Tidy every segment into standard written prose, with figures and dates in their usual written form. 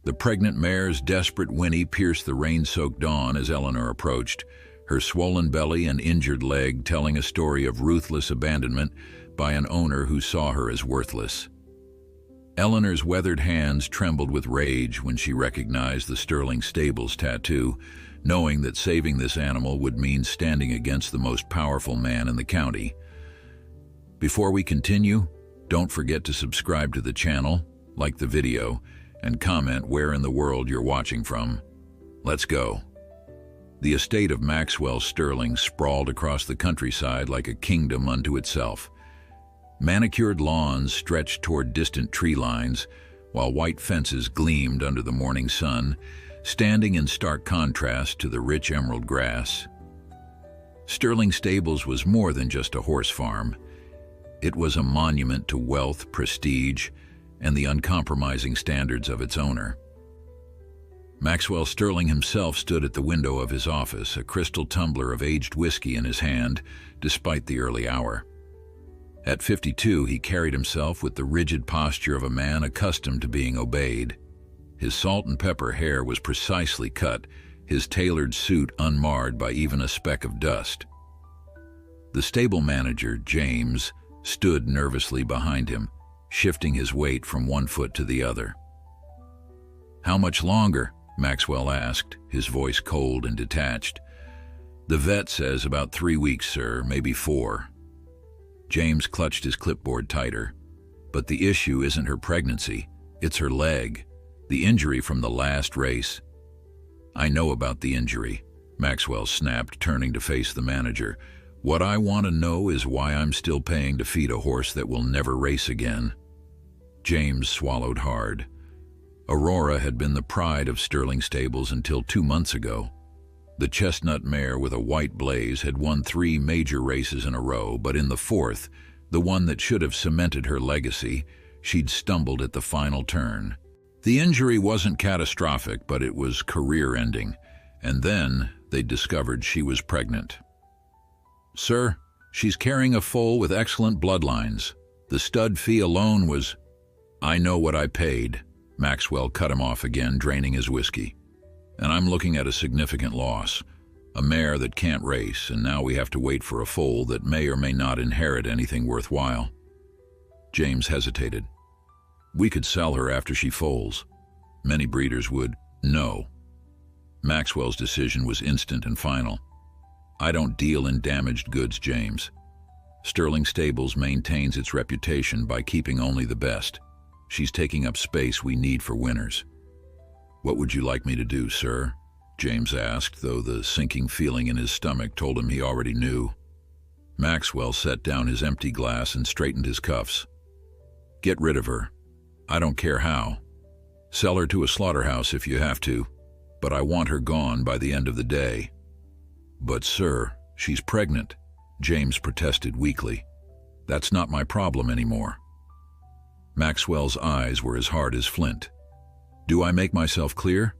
The pregnant mare's desperate whinny pierced the rain-soaked dawn as Eleanor approached, her swollen belly and injured leg telling a story of ruthless abandonment by an owner who saw her as worthless. Eleanor's weathered hands trembled with rage when she recognized the Sterling Stables tattoo, knowing that saving this animal would mean standing against the most powerful man in the county. Before we continue, don't forget to subscribe to the channel, like the video, and comment where in the world you're watching from. Let's go. The estate of Maxwell Sterling sprawled across the countryside like a kingdom unto itself. Manicured lawns stretched toward distant tree lines, while white fences gleamed under the morning sun, standing in stark contrast to the rich emerald grass. Sterling Stables was more than just a horse farm. It was a monument to wealth, prestige, and the uncompromising standards of its owner. Maxwell Sterling himself stood at the window of his office, a crystal tumbler of aged whiskey in his hand, despite the early hour. At 52, he carried himself with the rigid posture of a man accustomed to being obeyed. His salt and pepper hair was precisely cut, his tailored suit unmarred by even a speck of dust. The stable manager, James, stood nervously behind him, shifting his weight from one foot to the other. "How much longer?" Maxwell asked, his voice cold and detached. "The vet says about 3 weeks, sir, maybe 4. James clutched his clipboard tighter. "But the issue isn't her pregnancy, it's her leg. The injury from the last race." "I know about the injury," Maxwell snapped, turning to face the manager. "What I want to know is why I'm still paying to feed a horse that will never race again." James swallowed hard. Aurora had been the pride of Sterling Stables until 2 months ago. The chestnut mare with a white blaze had won 3 major races in a row, but in the 4th, the one that should have cemented her legacy, she'd stumbled at the final turn. The injury wasn't catastrophic, but it was career-ending, and then they discovered she was pregnant. "Sir, she's carrying a foal with excellent bloodlines. The stud fee alone was—" "I know what I paid." Maxwell cut him off again, draining his whiskey. "And I'm looking at a significant loss. A mare that can't race, and now we have to wait for a foal that may or may not inherit anything worthwhile." James hesitated. "We could sell her after she foals." Many breeders would. "No." Maxwell's decision was instant and final. "I don't deal in damaged goods, James. Sterling Stables maintains its reputation by keeping only the best. She's taking up space we need for winners." "What would you like me to do, sir?" James asked, though the sinking feeling in his stomach told him he already knew. Maxwell set down his empty glass and straightened his cuffs. "Get rid of her. I don't care how. Sell her to a slaughterhouse if you have to, but I want her gone by the end of the day." "But sir, she's pregnant," James protested weakly. "That's not my problem anymore." Maxwell's eyes were as hard as flint. "Do I make myself clear?"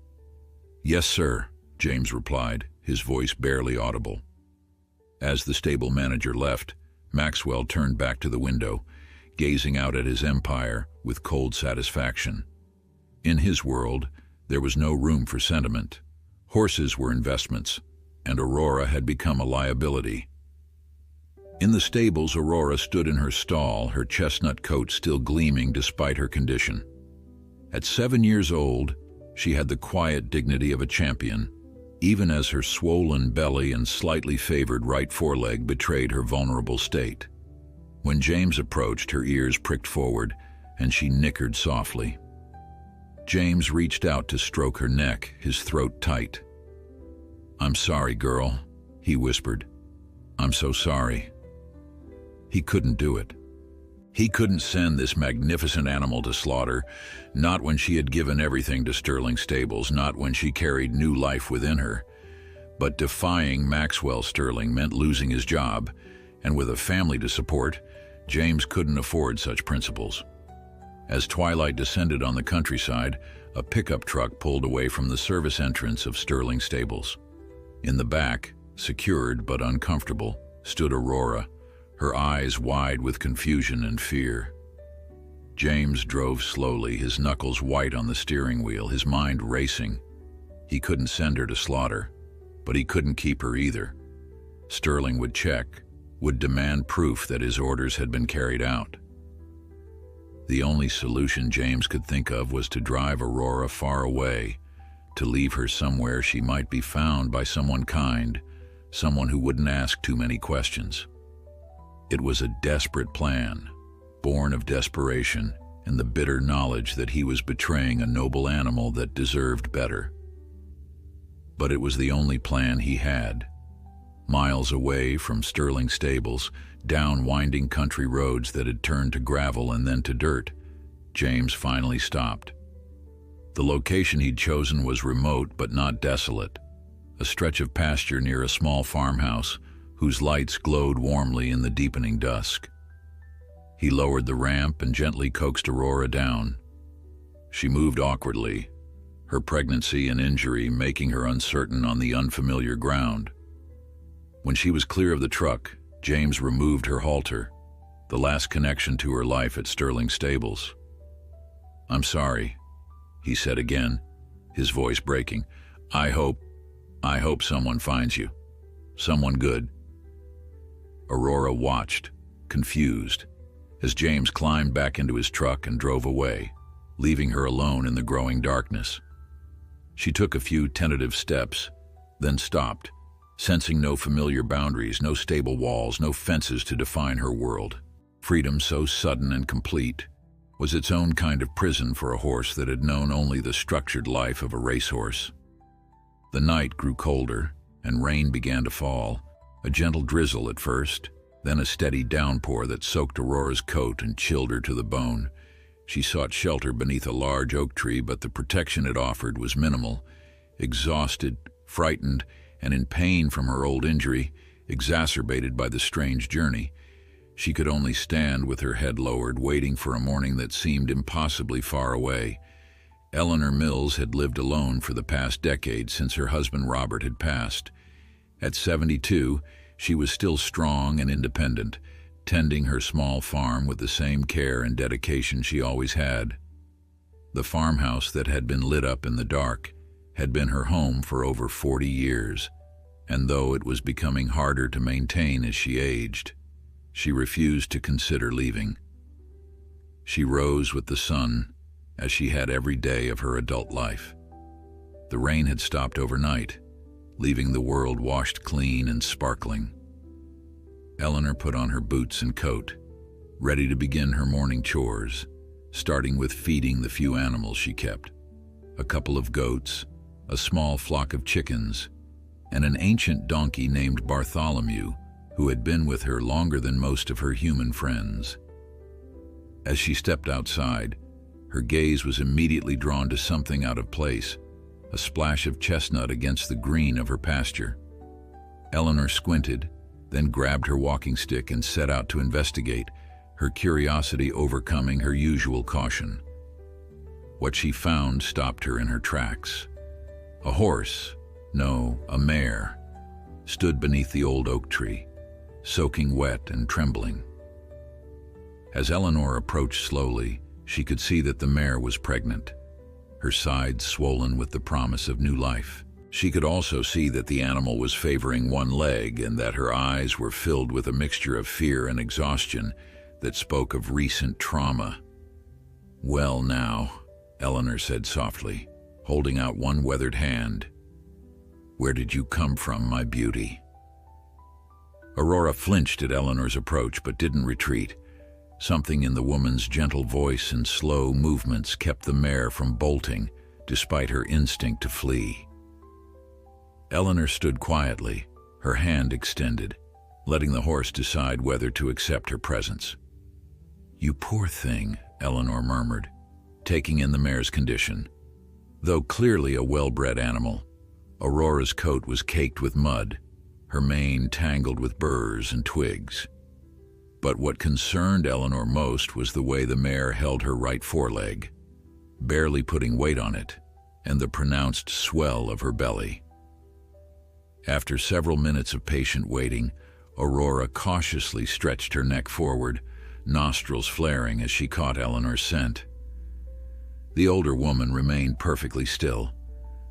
"Yes, sir," James replied, his voice barely audible. As the stable manager left, Maxwell turned back to the window, gazing out at his empire with cold satisfaction. In his world, there was no room for sentiment. Horses were investments, and Aurora had become a liability. In the stables, Aurora stood in her stall, her chestnut coat still gleaming despite her condition. At 7 years old, she had the quiet dignity of a champion, even as her swollen belly and slightly favored right foreleg betrayed her vulnerable state. When James approached, her ears pricked forward, and she nickered softly. James reached out to stroke her neck, his throat tight. "I'm sorry, girl," he whispered. "I'm so sorry." He couldn't do it. He couldn't send this magnificent animal to slaughter, not when she had given everything to Sterling Stables, not when she carried new life within her. But defying Maxwell Sterling meant losing his job, and with a family to support, James couldn't afford such principles. As twilight descended on the countryside, a pickup truck pulled away from the service entrance of Sterling Stables. In the back, secured but uncomfortable, stood Aurora, her eyes wide with confusion and fear. James drove slowly, his knuckles white on the steering wheel, his mind racing. He couldn't send her to slaughter, but he couldn't keep her either. Sterling would check, would demand proof that his orders had been carried out. The only solution James could think of was to drive Aurora far away, to leave her somewhere she might be found by someone kind, someone who wouldn't ask too many questions. It was a desperate plan, born of desperation and the bitter knowledge that he was betraying a noble animal that deserved better. But it was the only plan he had. Miles away from Sterling stables, down winding country roads that had turned to gravel and then to dirt, James finally stopped. The location he'd chosen was remote but not desolate, a stretch of pasture near a small farmhouse whose lights glowed warmly in the deepening dusk. He lowered the ramp and gently coaxed Aurora down. She moved awkwardly, her pregnancy and injury making her uncertain on the unfamiliar ground. When she was clear of the truck, James removed her halter, the last connection to her life at Sterling stables. "I'm sorry," he said again, his voice breaking. I hope someone finds you. Someone good." Aurora watched, confused, as James climbed back into his truck and drove away, leaving her alone in the growing darkness. She took a few tentative steps, then stopped, sensing no familiar boundaries, no stable walls, no fences to define her world. Freedom so sudden and complete was its own kind of prison for a horse that had known only the structured life of a racehorse. The night grew colder, and rain began to fall, a gentle drizzle at first, then a steady downpour that soaked Aurora's coat and chilled her to the bone. She sought shelter beneath a large oak tree, but the protection it offered was minimal. Exhausted, frightened, and in pain from her old injury, exacerbated by the strange journey, she could only stand with her head lowered, waiting for a morning that seemed impossibly far away. Eleanor Mills had lived alone for the past decade since her husband Robert had passed. At 72, she was still strong and independent, tending her small farm with the same care and dedication she always had. The farmhouse that had been lit up in the dark had been her home for over 40 years, and though it was becoming harder to maintain as she aged, she refused to consider leaving. She rose with the sun, as she had every day of her adult life. The rain had stopped overnight, leaving the world washed clean and sparkling. Eleanor put on her boots and coat, ready to begin her morning chores, starting with feeding the few animals she kept: a couple of goats, a small flock of chickens, and an ancient donkey named Bartholomew, who had been with her longer than most of her human friends. As she stepped outside, her gaze was immediately drawn to something out of place, a splash of chestnut against the green of her pasture. Eleanor squinted, then grabbed her walking stick and set out to investigate, her curiosity overcoming her usual caution. What she found stopped her in her tracks. A horse, no, a mare, stood beneath the old oak tree, soaking wet and trembling. As Eleanor approached slowly, she could see that the mare was pregnant, her sides swollen with the promise of new life. She could also see that the animal was favoring one leg and that her eyes were filled with a mixture of fear and exhaustion that spoke of recent trauma. "Well now," Eleanor said softly, holding out one weathered hand. "Where did you come from, my beauty?" Aurora flinched at Eleanor's approach but didn't retreat. Something in the woman's gentle voice and slow movements kept the mare from bolting, despite her instinct to flee. Eleanor stood quietly, her hand extended, letting the horse decide whether to accept her presence. "You poor thing," Eleanor murmured, taking in the mare's condition. Though clearly a well-bred animal, Aurora's coat was caked with mud, her mane tangled with burrs and twigs. But what concerned Eleanor most was the way the mare held her right foreleg, barely putting weight on it, and the pronounced swell of her belly. After several minutes of patient waiting, Aurora cautiously stretched her neck forward, nostrils flaring as she caught Eleanor's scent. The older woman remained perfectly still,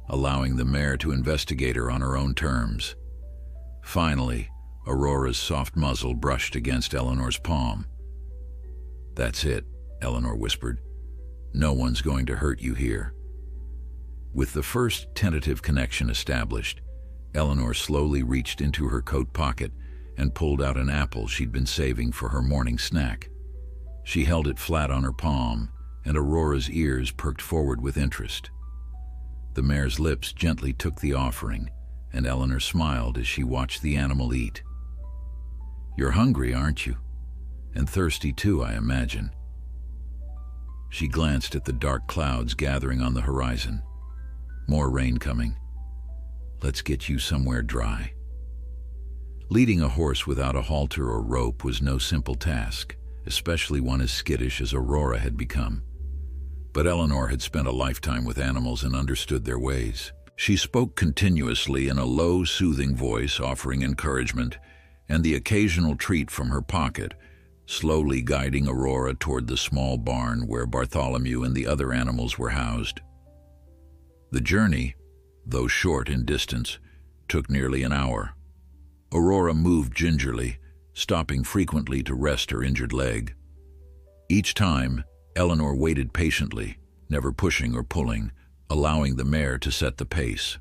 allowing the mare to investigate her on her own terms. Finally, Aurora's soft muzzle brushed against Eleanor's palm. "That's it," Eleanor whispered. "No one's going to hurt you here." With the first tentative connection established, Eleanor slowly reached into her coat pocket and pulled out an apple she'd been saving for her morning snack. She held it flat on her palm, and Aurora's ears perked forward with interest. The mare's lips gently took the offering, and Eleanor smiled as she watched the animal eat. "You're hungry, aren't you? And thirsty too, I imagine." She glanced at the dark clouds gathering on the horizon. More rain coming. Let's get you somewhere dry. Leading a horse without a halter or rope was no simple task, especially one as skittish as Aurora had become. But Eleanor had spent a lifetime with animals and understood their ways. She spoke continuously in a low, soothing voice, offering encouragement and the occasional treat from her pocket, slowly guiding Aurora toward the small barn where Bartholomew and the other animals were housed. The journey, though short in distance, took nearly an hour. Aurora moved gingerly, stopping frequently to rest her injured leg. Each time, Eleanor waited patiently, never pushing or pulling, allowing the mare to set the pace.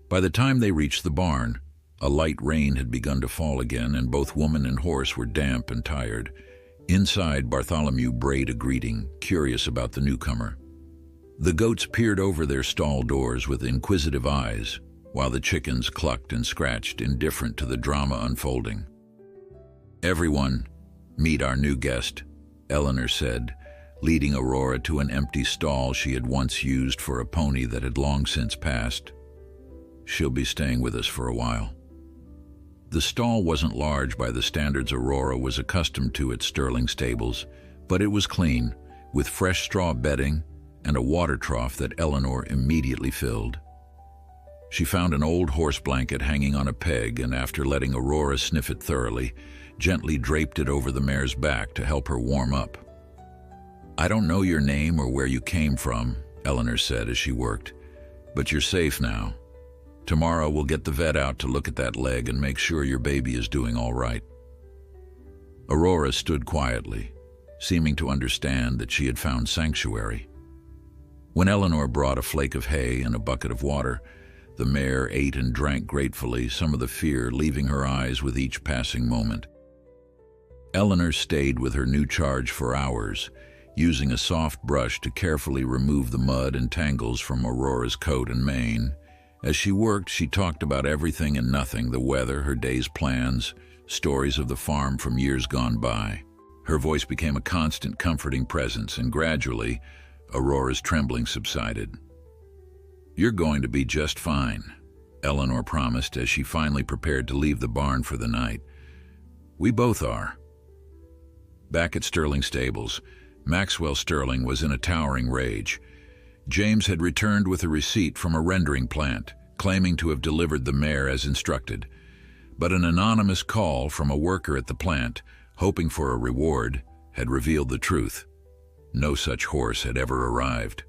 By the time they reached the barn, a light rain had begun to fall again, and both woman and horse were damp and tired. Inside, Bartholomew brayed a greeting, curious about the newcomer. The goats peered over their stall doors with inquisitive eyes, while the chickens clucked and scratched, indifferent to the drama unfolding. "Everyone, meet our new guest," Eleanor said, leading Aurora to an empty stall she had once used for a pony that had long since passed. "She'll be staying with us for a while." The stall wasn't large by the standards Aurora was accustomed to at Sterling stables, but it was clean, with fresh straw bedding and a water trough that Eleanor immediately filled. She found an old horse blanket hanging on a peg, and after letting Aurora sniff it thoroughly, gently draped it over the mare's back to help her warm up. "I don't know your name or where you came from," Eleanor said as she worked, "but you're safe now. Tomorrow we'll get the vet out to look at that leg and make sure your baby is doing all right." Aurora stood quietly, seeming to understand that she had found sanctuary. When Eleanor brought a flake of hay and a bucket of water, the mare ate and drank gratefully, some of the fear leaving her eyes with each passing moment. Eleanor stayed with her new charge for hours, using a soft brush to carefully remove the mud and tangles from Aurora's coat and mane. As she worked, she talked about everything and nothing: the weather, her day's plans, stories of the farm from years gone by. Her voice became a constant, comforting presence, and gradually, Aurora's trembling subsided. "You're going to be just fine," Eleanor promised as she finally prepared to leave the barn for the night. "We both are." Back at Sterling stables, Maxwell Sterling was in a towering rage. James had returned with a receipt from a rendering plant, claiming to have delivered the mare as instructed. But an anonymous call from a worker at the plant, hoping for a reward, had revealed the truth. No such horse had ever arrived.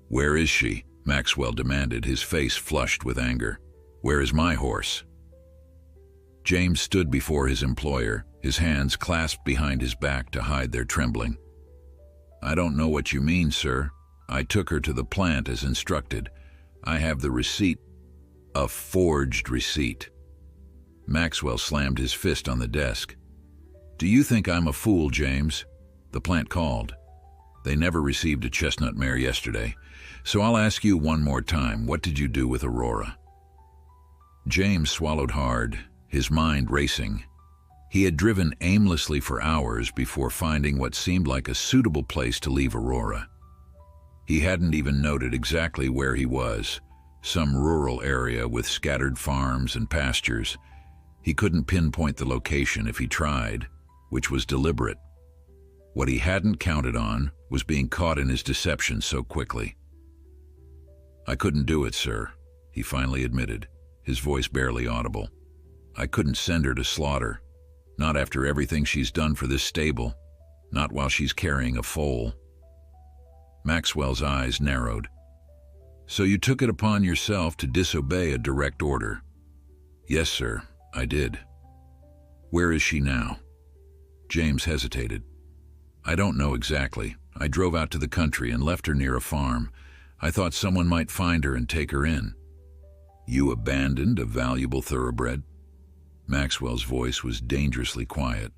"Where is she?" Maxwell demanded, his face flushed with anger. "Where is my horse?" James stood before his employer, his hands clasped behind his back to hide their trembling. "I don't know what you mean, sir. I took her to the plant as instructed. I have the receipt." "A forged receipt." Maxwell slammed his fist on the desk. "Do you think I'm a fool, James? The plant called. They never received a chestnut mare yesterday. So I'll ask you one more time, what did you do with Aurora?" James swallowed hard, his mind racing. He had driven aimlessly for hours before finding what seemed like a suitable place to leave Aurora. He hadn't even noted exactly where he was, some rural area with scattered farms and pastures. He couldn't pinpoint the location if he tried, which was deliberate. What he hadn't counted on was being caught in his deception so quickly. "I couldn't do it, sir," he finally admitted, his voice barely audible. "I couldn't send her to slaughter. Not after everything she's done for this stable. Not while she's carrying a foal. Maxwell's eyes narrowed. So you took it upon yourself to disobey a direct order? Yes, sir, I did. Where is she now? James hesitated. I don't know exactly. I drove out to the country and left her near a farm. I thought someone might find her and take her in. You abandoned a valuable thoroughbred? Maxwell's voice was dangerously quiet.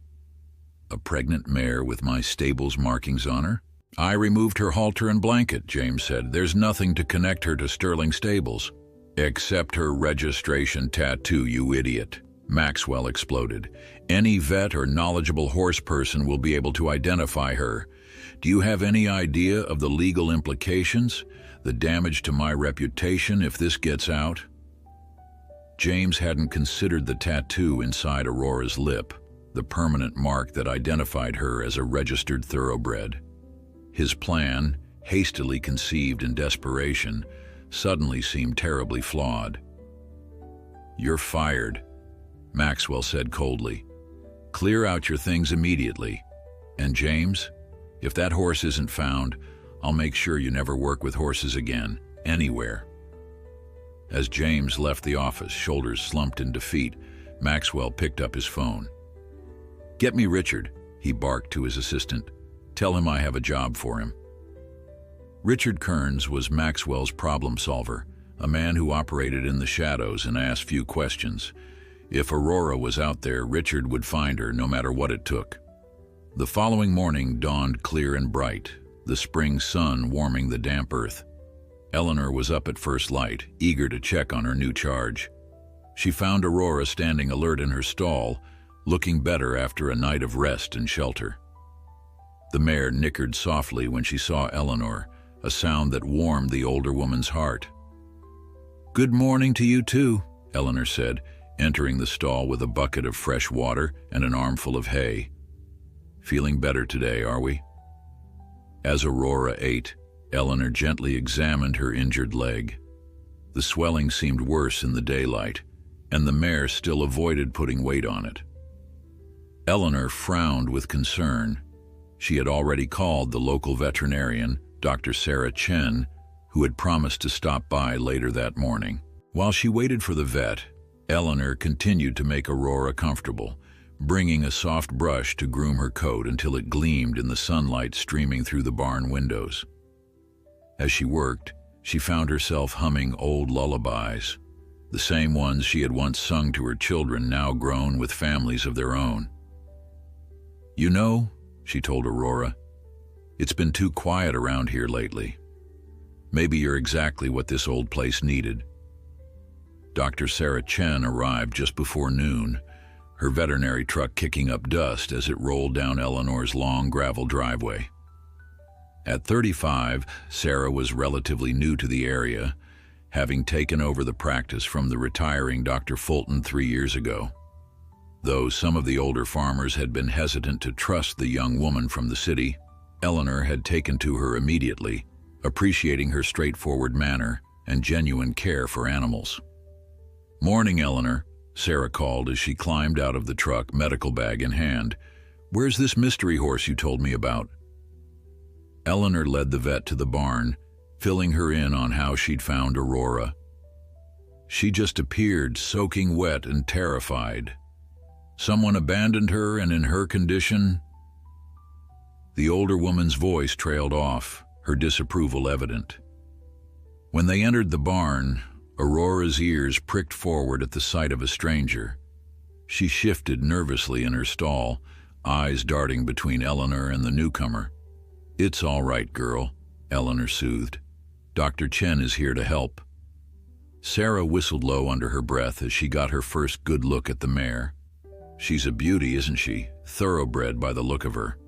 A pregnant mare with my stable's markings on her? I removed her halter and blanket, James said. There's nothing to connect her to Sterling Stables. Except her registration tattoo, you idiot. Maxwell exploded. Any vet or knowledgeable horse person will be able to identify her. Do you have any idea of the legal implications? The damage to my reputation if this gets out? James hadn't considered the tattoo inside Aurora's lip, the permanent mark that identified her as a registered thoroughbred. His plan, hastily conceived in desperation, suddenly seemed terribly flawed. You're fired, Maxwell said coldly. Clear out your things immediately. And James, if that horse isn't found, I'll make sure you never work with horses again, anywhere. As James left the office, shoulders slumped in defeat, Maxwell picked up his phone. Get me Richard, he barked to his assistant. Tell him I have a job for him. Richard Kearns was Maxwell's problem solver, a man who operated in the shadows and asked few questions. If Aurora was out there, Richard would find her no matter what it took. The following morning dawned clear and bright, the spring sun warming the damp earth. Eleanor was up at first light, eager to check on her new charge. She found Aurora standing alert in her stall, looking better after a night of rest and shelter. The mare nickered softly when she saw Eleanor, a sound that warmed the older woman's heart. Good morning to you too, Eleanor said, entering the stall with a bucket of fresh water and an armful of hay. Feeling better today, are we? As Aurora ate, Eleanor gently examined her injured leg. The swelling seemed worse in the daylight, and the mare still avoided putting weight on it. Eleanor frowned with concern. She had already called the local veterinarian, Dr. Sarah Chen, who had promised to stop by later that morning. While she waited for the vet, Eleanor continued to make Aurora comfortable, bringing a soft brush to groom her coat until it gleamed in the sunlight streaming through the barn windows. As she worked, she found herself humming old lullabies, the same ones she had once sung to her children, now grown with families of their own. You know, she told Aurora, it's been too quiet around here lately. Maybe you're exactly what this old place needed. Dr. Sarah Chen arrived just before noon, her veterinary truck kicking up dust as it rolled down Eleanor's long gravel driveway. At 35, Sarah was relatively new to the area, having taken over the practice from the retiring Dr. Fulton 3 years ago. Though some of the older farmers had been hesitant to trust the young woman from the city, Eleanor had taken to her immediately, appreciating her straightforward manner and genuine care for animals. Morning, Eleanor, Sarah called as she climbed out of the truck, medical bag in hand. Where's this mystery horse you told me about? Eleanor led the vet to the barn, filling her in on how she'd found Aurora. She just appeared soaking wet and terrified. Someone abandoned her, and in her condition... The older woman's voice trailed off, her disapproval evident. When they entered the barn, Aurora's ears pricked forward at the sight of a stranger. She shifted nervously in her stall, eyes darting between Eleanor and the newcomer. It's all right, girl, Eleanor soothed. Dr. Chen is here to help. Sarah whistled low under her breath as she got her first good look at the mare. She's a beauty, isn't she? Thoroughbred by the look of her.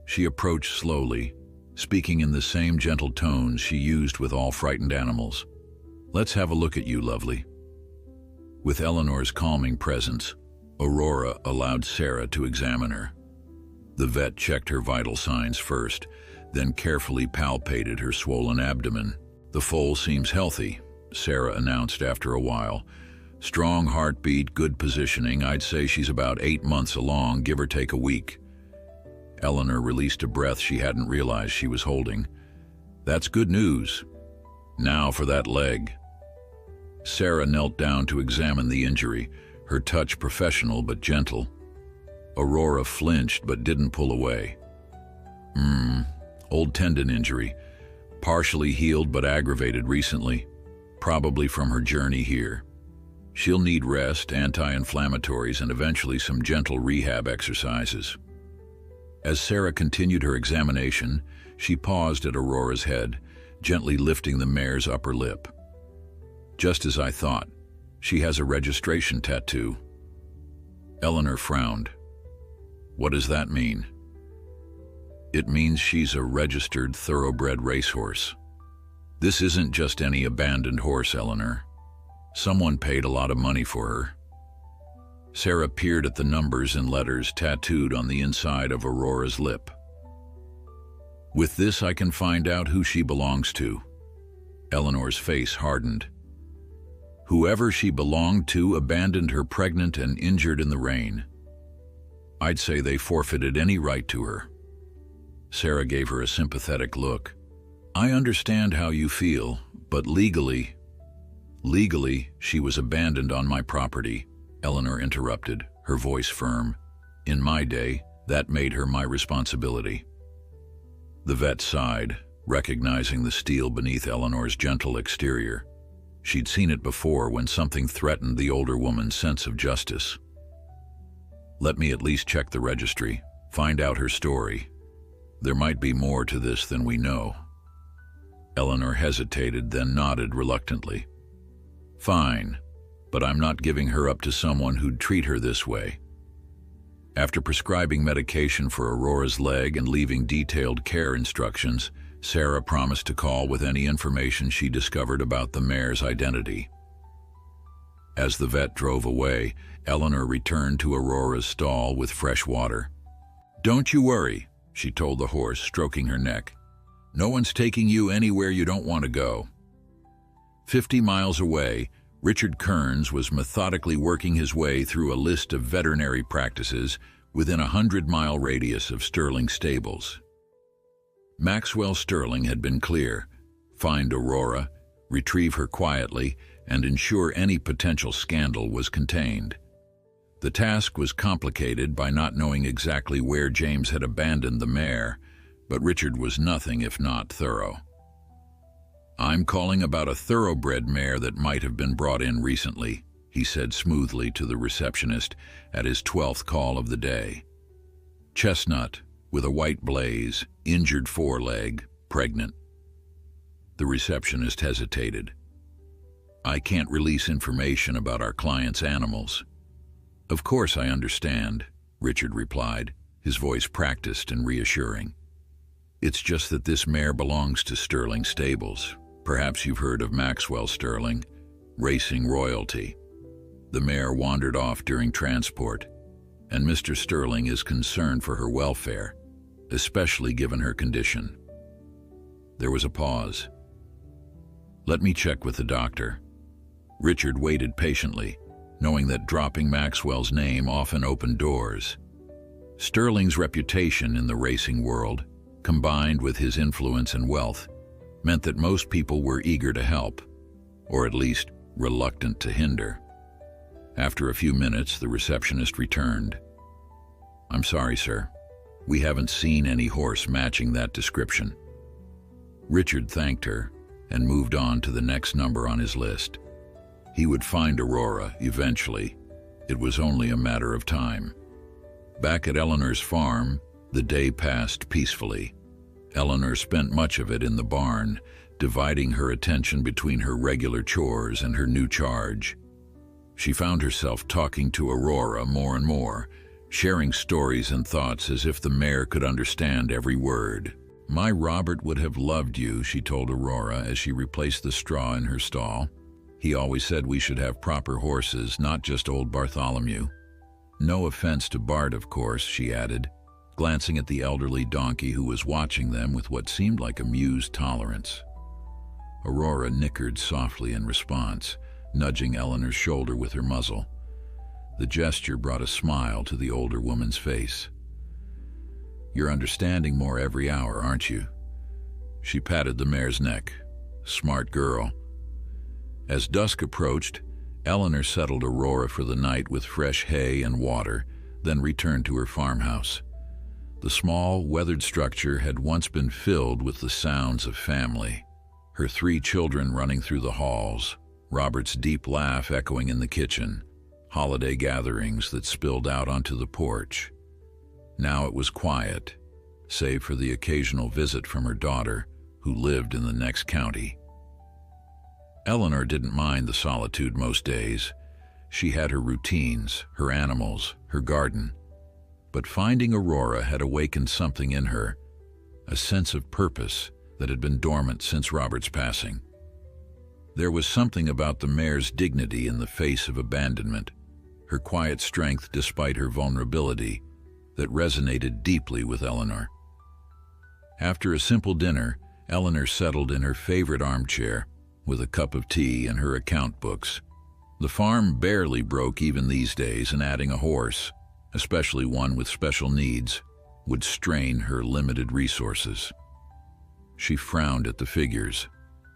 She approached slowly, speaking in the same gentle tones she used with all frightened animals. Let's have a look at you, lovely. With Eleanor's calming presence, Aurora allowed Sarah to examine her. The vet checked her vital signs first, then carefully palpated her swollen abdomen. The foal seems healthy, Sarah announced after a while, Strong heartbeat, good positioning. I'd say she's about 8 months along, give or take a week. Eleanor released a breath she hadn't realized she was holding. That's good news. Now for that leg. Sarah knelt down to examine the injury, her touch professional but gentle. Aurora flinched but didn't pull away. Old tendon injury. Partially healed but aggravated recently, probably from her journey here. She'll need rest, anti-inflammatories, and eventually some gentle rehab exercises. As Sarah continued her examination, she paused at Aurora's head, gently lifting the mare's upper lip. Just as I thought, she has a registration tattoo. Eleanor frowned. What does that mean? It means she's a registered thoroughbred racehorse. This isn't just any abandoned horse, Eleanor. Someone paid a lot of money for her. Sarah peered at the numbers and letters tattooed on the inside of Aurora's lip. With this, I can find out who she belongs to. Eleanor's face hardened. Whoever she belonged to abandoned her pregnant and injured in the rain. I'd say they forfeited any right to her. Sarah gave her a sympathetic look. I understand how you feel, but legally, she was abandoned on my property, Eleanor interrupted, her voice firm. In my day, that made her my responsibility. The vet sighed, recognizing the steel beneath Eleanor's gentle exterior. She'd seen it before when something threatened the older woman's sense of justice. Let me at least check the registry, find out her story. There might be more to this than we know. Eleanor hesitated, then nodded reluctantly. Fine, but I'm not giving her up to someone who'd treat her this way. After prescribing medication for Aurora's leg and leaving detailed care instructions, Sarah promised to call with any information she discovered about the mare's identity. As the vet drove away, Eleanor returned to Aurora's stall with fresh water. Don't you worry, she told the horse, stroking her neck. No one's taking you anywhere you don't want to go. 50 miles away, Richard Kearns was methodically working his way through a list of veterinary practices within a 100-mile radius of Sterling stables. Maxwell Sterling had been clear: find Aurora, retrieve her quietly, and ensure any potential scandal was contained. The task was complicated by not knowing exactly where James had abandoned the mare, but Richard was nothing if not thorough. I'm calling about a thoroughbred mare that might have been brought in recently, he said smoothly to the receptionist at his 12th call of the day. Chestnut, with a white blaze, injured foreleg, pregnant. The receptionist hesitated. I can't release information about our client's animals. Of course I understand, Richard replied, his voice practiced and reassuring. It's just that this mare belongs to Sterling Stables. Perhaps you've heard of Maxwell Sterling, racing royalty. The mare wandered off during transport, and Mr. Sterling is concerned for her welfare, especially given her condition. There was a pause. Let me check with the doctor. Richard waited patiently, knowing that dropping Maxwell's name often opened doors. Sterling's reputation in the racing world, combined with his influence and wealth, meant that most people were eager to help, or at least reluctant to hinder. After a few minutes, the receptionist returned. I'm sorry, sir. We haven't seen any horse matching that description. Richard thanked her and moved on to the next number on his list. He would find Aurora eventually. It was only a matter of time. Back at Eleanor's farm, the day passed peacefully. Eleanor spent much of it in the barn, dividing her attention between her regular chores and her new charge. She found herself talking to Aurora more and more, sharing stories and thoughts as if the mare could understand every word. My Robert would have loved you, she told Aurora as she replaced the straw in her stall. He always said we should have proper horses, not just old Bartholomew. No offense to Bart, of course, she added, glancing at the elderly donkey who was watching them with what seemed like amused tolerance. Aurora nickered softly in response, nudging Eleanor's shoulder with her muzzle. The gesture brought a smile to the older woman's face. "You're understanding more every hour, aren't you?" She patted the mare's neck. "Smart girl." As dusk approached, Eleanor settled Aurora for the night with fresh hay and water, then returned to her farmhouse. The small, weathered structure had once been filled with the sounds of family. Her 3 children running through the halls, Robert's deep laugh echoing in the kitchen, holiday gatherings that spilled out onto the porch. Now it was quiet, save for the occasional visit from her daughter, who lived in the next county. Eleanor didn't mind the solitude most days. She had her routines, her animals, her garden. But finding Aurora had awakened something in her, a sense of purpose that had been dormant since Robert's passing. There was something about the mare's dignity in the face of abandonment, her quiet strength despite her vulnerability, that resonated deeply with Eleanor. After a simple dinner, Eleanor settled in her favorite armchair, with a cup of tea and her account books. The farm barely broke even these days, and adding a horse, especially one with special needs, would strain her limited resources. She frowned at the figures,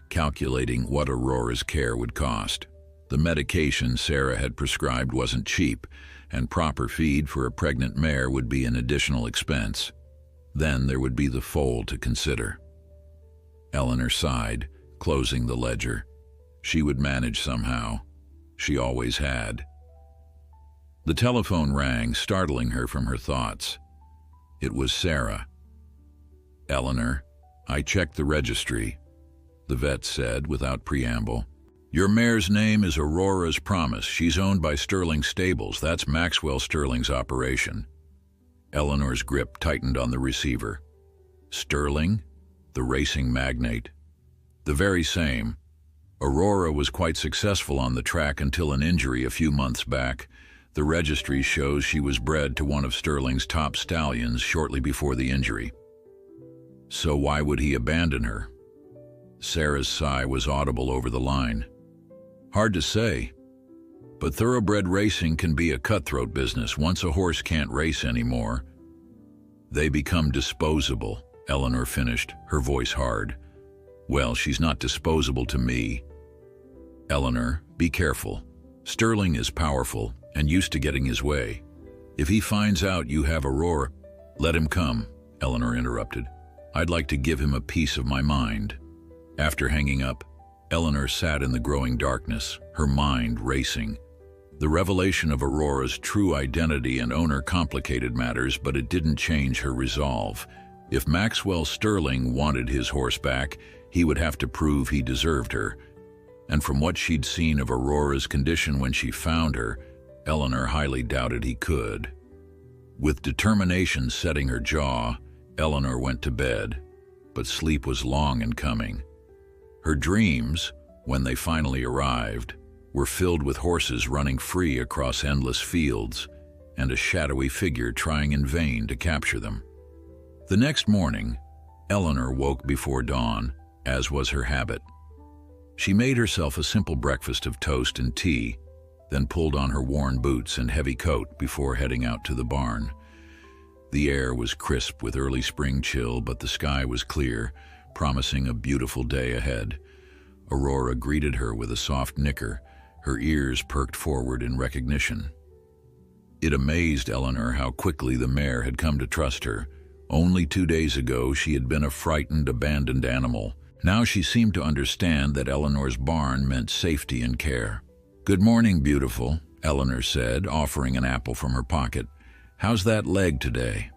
calculating what Aurora's care would cost. The medication Sarah had prescribed wasn't cheap, and proper feed for a pregnant mare would be an additional expense. Then there would be the foal to consider. Eleanor sighed, closing the ledger. She would manage somehow. She always had. The telephone rang, startling her from her thoughts. It was Sarah. "Eleanor, I checked the registry," the vet said without preamble. "Your mare's name is Aurora as promised. She's owned by Sterling Stables. That's Maxwell Sterling's operation." Eleanor's grip tightened on the receiver. Sterling? The racing magnate? The very same. Aurora was quite successful on the track until an injury a few months back. The registry shows she was bred to one of Sterling's top stallions shortly before the injury. So why would he abandon her? Sarah's sigh was audible over the line. Hard to say, but thoroughbred racing can be a cutthroat business once a horse can't race anymore. They become disposable, Eleanor finished, her voice hard. Well, she's not disposable to me. Eleanor, be careful. Sterling is powerful and used to getting his way. If he finds out you have Aurora, let him come, Eleanor interrupted. I'd like to give him a piece of my mind. After hanging up, Eleanor sat in the growing darkness, her mind racing. The revelation of Aurora's true identity and owner complicated matters, but it didn't change her resolve. If Maxwell Sterling wanted his horse back, he would have to prove he deserved her. And from what she'd seen of Aurora's condition when she found her, Eleanor highly doubted he could. With determination setting her jaw, Eleanor went to bed, but sleep was long in coming. Her dreams, when they finally arrived, were filled with horses running free across endless fields and a shadowy figure trying in vain to capture them. The next morning, Eleanor woke before dawn, as was her habit. She made herself a simple breakfast of toast and tea, then pulled on her worn boots and heavy coat before heading out to the barn. The air was crisp with early spring chill, but the sky was clear, promising a beautiful day ahead. Aurora greeted her with a soft nicker, her ears perked forward in recognition. It amazed Eleanor how quickly the mare had come to trust her. Only 2 days ago she had been a frightened, abandoned animal. Now she seemed to understand that Eleanor's barn meant safety and care. "Good morning, beautiful," Eleanor said, offering an apple from her pocket. "How's that leg today?"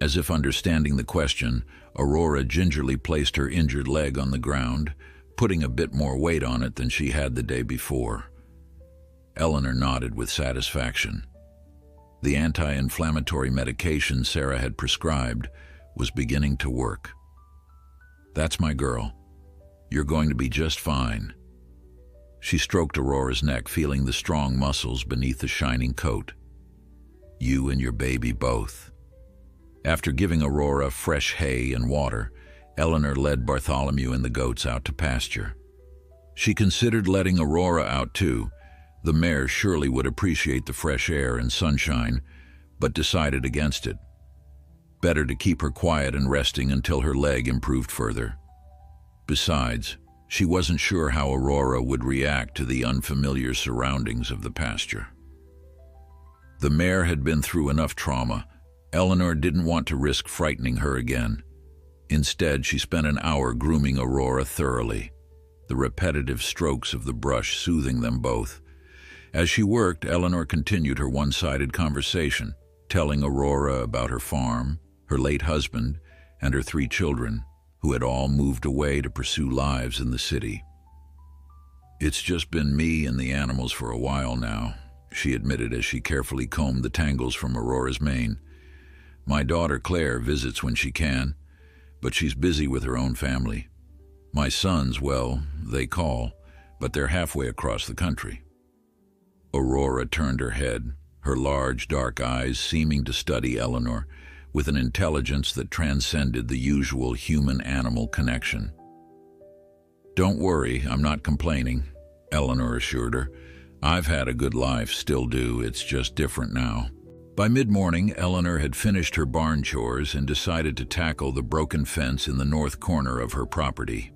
As if understanding the question, Aurora gingerly placed her injured leg on the ground, putting a bit more weight on it than she had the day before. Eleanor nodded with satisfaction. The anti-inflammatory medication Sarah had prescribed was beginning to work. "That's my girl. You're going to be just fine." She stroked Aurora's neck, feeling the strong muscles beneath the shining coat. "You and your baby both." After giving Aurora fresh hay and water, Eleanor led Bartholomew and the goats out to pasture. She considered letting Aurora out too. The mare surely would appreciate the fresh air and sunshine, but decided against it. Better to keep her quiet and resting until her leg improved further. Besides, she wasn't sure how Aurora would react to the unfamiliar surroundings of the pasture. The mare had been through enough trauma. Eleanor didn't want to risk frightening her again. Instead, she spent an hour grooming Aurora thoroughly, the repetitive strokes of the brush soothing them both. As she worked, Eleanor continued her one-sided conversation, telling Aurora about her farm, her late husband, and her 3 children, who had all moved away to pursue lives in the city. "It's just been me and the animals for a while now," she admitted as she carefully combed the tangles from Aurora's mane. "My daughter Claire visits when she can, but she's busy with her own family. My sons, well, they call, but they're halfway across the country." Aurora turned her head, her large dark eyes seeming to study Eleanor with an intelligence that transcended the usual human-animal connection. "Don't worry, I'm not complaining," Eleanor assured her. "I've had a good life, still do, it's just different now." By mid-morning, Eleanor had finished her barn chores and decided to tackle the broken fence in the north corner of her property.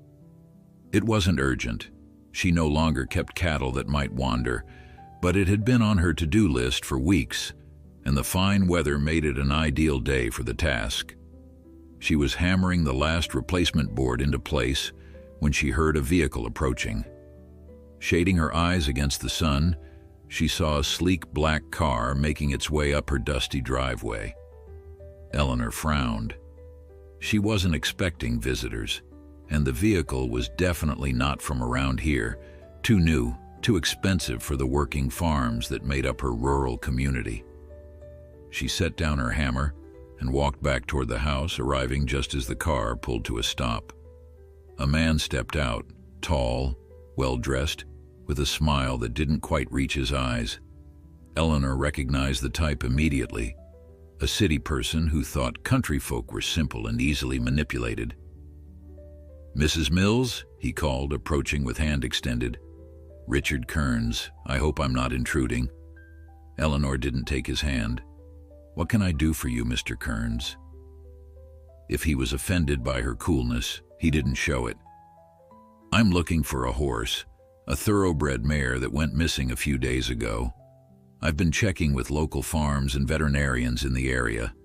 It wasn't urgent. She no longer kept cattle that might wander, but it had been on her to-do list for weeks, and the fine weather made it an ideal day for the task. She was hammering the last replacement board into place when she heard a vehicle approaching. Shading her eyes against the sun, she saw a sleek black car making its way up her dusty driveway. Eleanor frowned. She wasn't expecting visitors, and the vehicle was definitely not from around here, too new, too expensive for the working farms that made up her rural community. She set down her hammer and walked back toward the house, arriving just as the car pulled to a stop. A man stepped out, tall, well-dressed, with a smile that didn't quite reach his eyes. Eleanor recognized the type immediately, a city person who thought country folk were simple and easily manipulated. "Mrs. Mills?" he called, approaching with hand extended. "Richard Kearns. I hope I'm not intruding." Eleanor didn't take his hand. "What can I do for you, Mr. Kearns?" If he was offended by her coolness, he didn't show it. "I'm looking for a horse, a thoroughbred mare that went missing a few days ago. I've been checking with local farms and veterinarians in the area."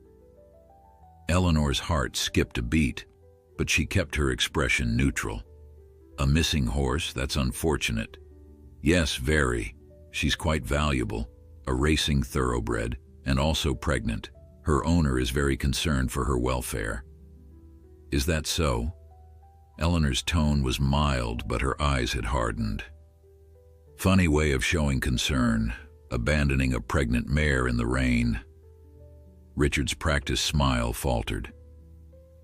Eleanor's heart skipped a beat, but she kept her expression neutral. "A missing horse? That's unfortunate." "Yes, very. She's quite valuable, a racing thoroughbred, and also pregnant. Her owner is very concerned for her welfare." "Is that so?" Eleanor's tone was mild, but her eyes had hardened. Funny way of showing concern, abandoning a pregnant mare in the rain. Richard's practiced smile faltered.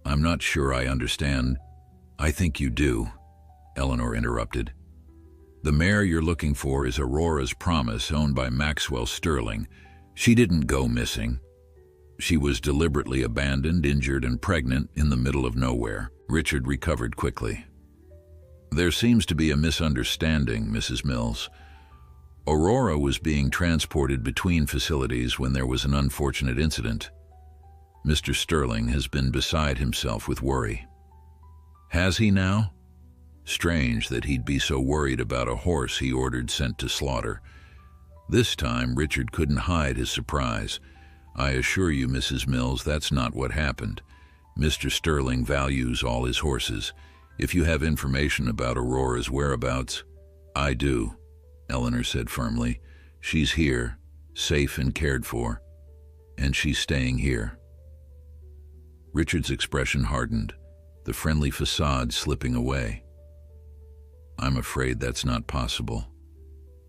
"I'm not sure I understand." "I think you do," Eleanor interrupted. "The mare you're looking for is Aurora's Promise, owned by Maxwell Sterling. She didn't go missing. She was deliberately abandoned, injured, and pregnant in the middle of nowhere." Richard recovered quickly. "There seems to be a misunderstanding, Mrs. Mills. Aurora was being transported between facilities when there was an unfortunate incident. Mr. Sterling has been beside himself with worry." "Has he now?" Strange that he'd be so worried about a horse he ordered sent to slaughter. This time, Richard couldn't hide his surprise. "I assure you, Mrs. Mills, that's not what happened. Mr. Sterling values all his horses. If you have information about Aurora's whereabouts—" "I do," Eleanor said firmly. "She's here, safe and cared for, and she's staying here." Richard's expression hardened, the friendly facade slipping away. "I'm afraid that's not possible.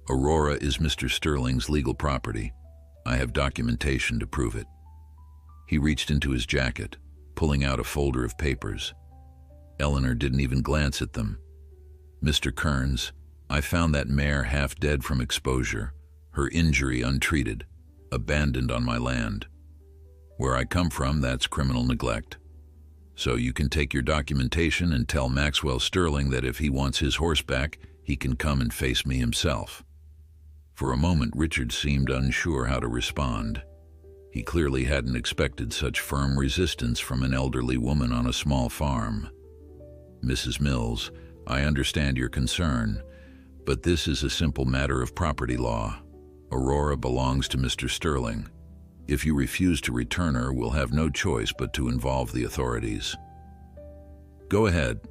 Aurora is Mr. Sterling's legal property. I have documentation to prove it." He reached into his jacket, pulling out a folder of papers. Eleanor didn't even glance at them. "Mr. Kearns, I found that mare half dead from exposure, her injury untreated, abandoned on my land. Where I come from, that's criminal neglect. So you can take your documentation and tell Maxwell Sterling that if he wants his horse back, He can come and face me himself." For a moment, Richard seemed unsure how to respond. He clearly hadn't expected such firm resistance from an elderly woman on a small farm. "Mrs. Mills, I understand your concern, but this is a simple matter of property law. Aurora belongs to Mr. Sterling. If you refuse to return her, we'll have no choice but to involve the authorities." "Go ahead,"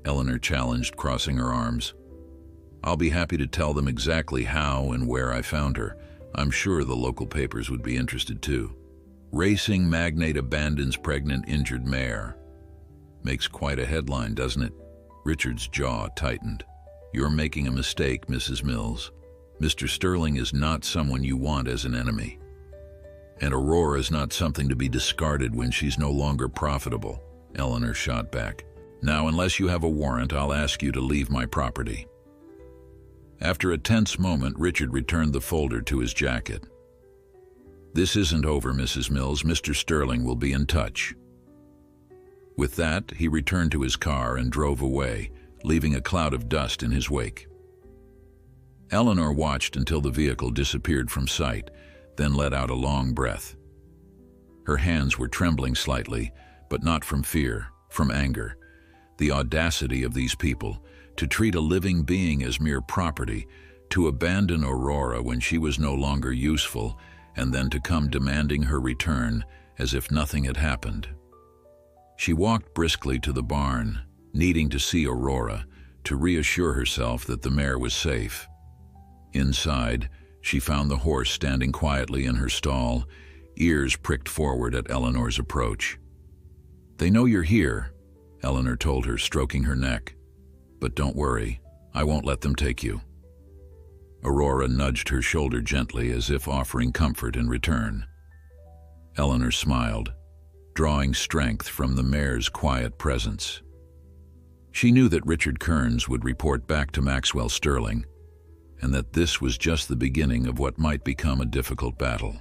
Eleanor challenged, crossing her arms. "I'll be happy to tell them exactly how and where I found her. I'm sure the local papers would be interested too." "Racing magnate abandons pregnant injured mare." Makes quite a headline, doesn't it? Richard's jaw tightened. "You're making a mistake, Mrs. Mills. Mr. Sterling is not someone you want as an enemy. And Aurora is not something to be discarded when she's no longer profitable," Eleanor shot back. "Now, unless you have a warrant, I'll ask you to leave my property." After a tense moment, Richard returned the folder to his jacket. "This isn't over, Mrs. Mills. Mr. Sterling will be in touch." With that, he returned to his car and drove away, leaving a cloud of dust in his wake. Eleanor watched until the vehicle disappeared from sight, then let out a long breath. Her hands were trembling slightly, but not from fear, from anger. The audacity of these people, to treat a living being as mere property, to abandon Aurora when she was no longer useful, and then to come demanding her return as if nothing had happened. She walked briskly to the barn, needing to see Aurora, to reassure herself that the mare was safe. Inside, she found the horse standing quietly in her stall, ears pricked forward at Eleanor's approach. "They know you're here," Eleanor told her, stroking her neck. "But don't worry, I won't let them take you." Aurora nudged her shoulder gently as if offering comfort in return. Eleanor smiled, drawing strength from the mare's quiet presence. She knew that Richard Kearns would report back to Maxwell Sterling, and that this was just the beginning of what might become a difficult battle.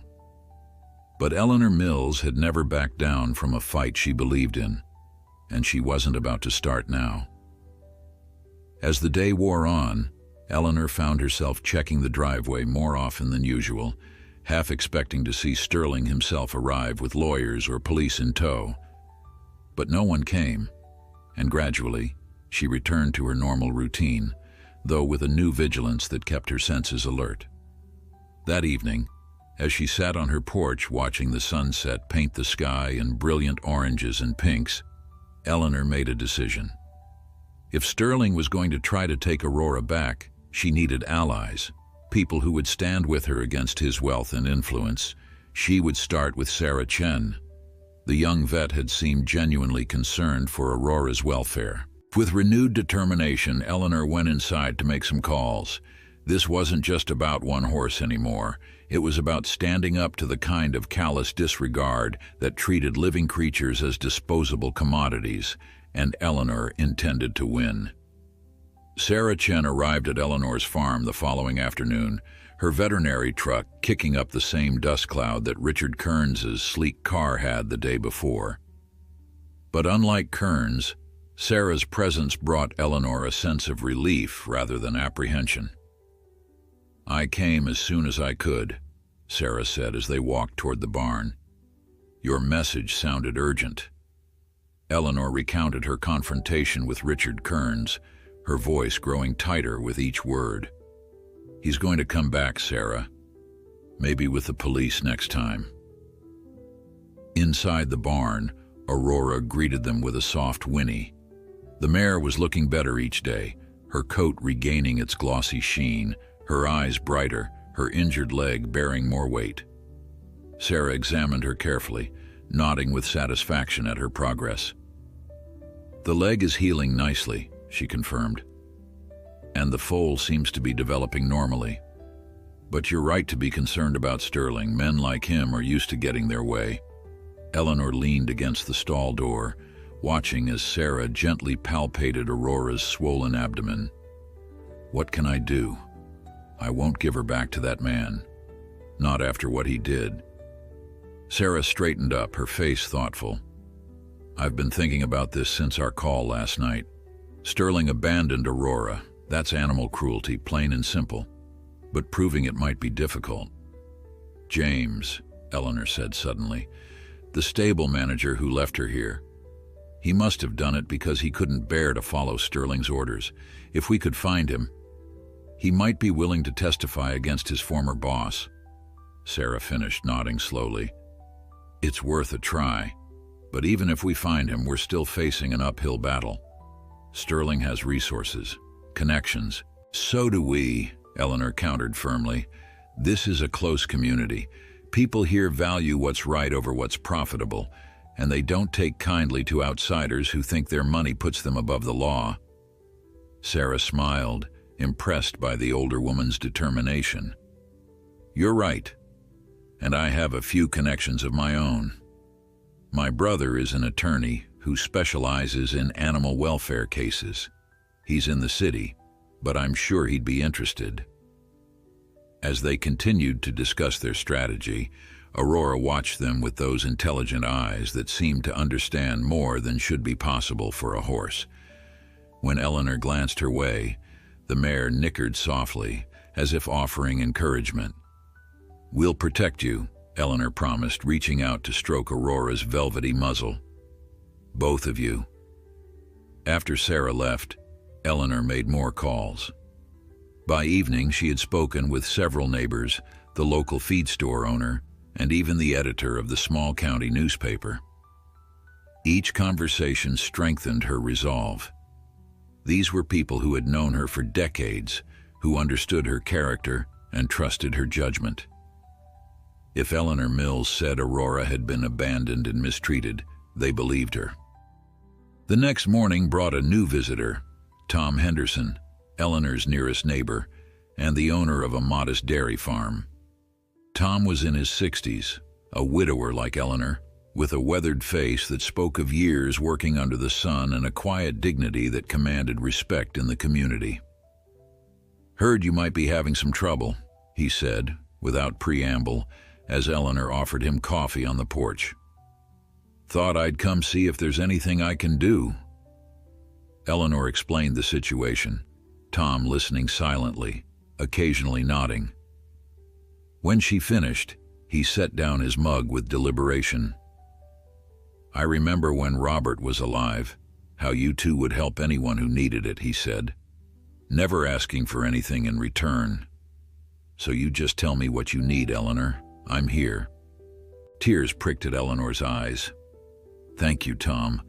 But Eleanor Mills had never backed down from a fight she believed in, and she wasn't about to start now. As the day wore on, Eleanor found herself checking the driveway more often than usual, half expecting to see Sterling himself arrive with lawyers or police in tow. But no one came, and gradually, she returned to her normal routine, though with a new vigilance that kept her senses alert. That evening, as she sat on her porch watching the sunset paint the sky in brilliant oranges and pinks, Eleanor made a decision. If Sterling was going to try to take Aurora back, she needed allies, people who would stand with her against his wealth and influence. She would start with Sarah Chen. The young vet had seemed genuinely concerned for Aurora's welfare. With renewed determination, Eleanor went inside to make some calls. This wasn't just about one horse anymore. It was about standing up to the kind of callous disregard that treated living creatures as disposable commodities, and Eleanor intended to win. Sarah Chen arrived at Eleanor's farm the following afternoon, her veterinary truck kicking up the same dust cloud that Richard Kearns's sleek car had the day before. But unlike Kearns, Sarah's presence brought Eleanor a sense of relief rather than apprehension. "I came as soon as I could," Sarah said as they walked toward the barn. "Your message sounded urgent." Eleanor recounted her confrontation with Richard Kearns, her voice growing tighter with each word. "He's going to come back, Sarah. Maybe with the police next time." Inside the barn, Aurora greeted them with a soft whinny. The mare was looking better each day, her coat regaining its glossy sheen, her eyes brighter, her injured leg bearing more weight. Sarah examined her carefully, nodding with satisfaction at her progress. "The leg is healing nicely," she confirmed, "and the foal seems to be developing normally. But you're right to be concerned about Sterling. Men like him are used to getting their way." Eleanor leaned against the stall door, watching as Sarah gently palpated Aurora's swollen abdomen. "What can I do? I won't give her back to that man. Not after what he did." Sarah straightened up, her face thoughtful. "I've been thinking about this since our call last night. Sterling abandoned Aurora. That's animal cruelty, plain and simple. But proving it might be difficult. James, Eleanor said suddenly, the stable manager who left her here. He must have done it because he couldn't bear to follow Sterling's orders. If we could find him, he might be willing to testify against his former boss. Sarah finished, nodding slowly. It's worth a try, but even if we find him, we're still facing an uphill battle. Sterling has resources, connections. So do we, Eleanor countered firmly. This is a close community. People here value what's right over what's profitable, and they don't take kindly to outsiders who think their money puts them above the law. Sarah smiled, impressed by the older woman's determination. You're right, and I have a few connections of my own. My brother is an attorney who specializes in animal welfare cases. He's in the city, but I'm sure he'd be interested. As they continued to discuss their strategy, Aurora watched them with those intelligent eyes that seemed to understand more than should be possible for a horse. When Eleanor glanced her way, the mare nickered softly, as if offering encouragement. We'll protect you, Eleanor promised, reaching out to stroke Aurora's velvety muzzle. Both of you. After Sarah left, Eleanor made more calls. By evening, she had spoken with several neighbors, the local feed store owner, and even the editor of the small county newspaper. Each conversation strengthened her resolve. These were people who had known her for decades, who understood her character and trusted her judgment. If Eleanor Mills said Aurora had been abandoned and mistreated, they believed her. The next morning brought a new visitor, Tom Henderson, Eleanor's nearest neighbor, and the owner of a modest dairy farm. Tom was in his 60s, a widower like Eleanor, with a weathered face that spoke of years working under the sun and a quiet dignity that commanded respect in the community. Heard you might be having some trouble, he said, without preamble, as Eleanor offered him coffee on the porch. Thought I'd come see if there's anything I can do. Eleanor explained the situation, Tom listening silently, occasionally nodding. When she finished, he set down his mug with deliberation. I remember when Robert was alive, how you two would help anyone who needed it, he said, never asking for anything in return. So you just tell me what you need, Eleanor. I'm here. Tears pricked at Eleanor's eyes. Thank you, Tom.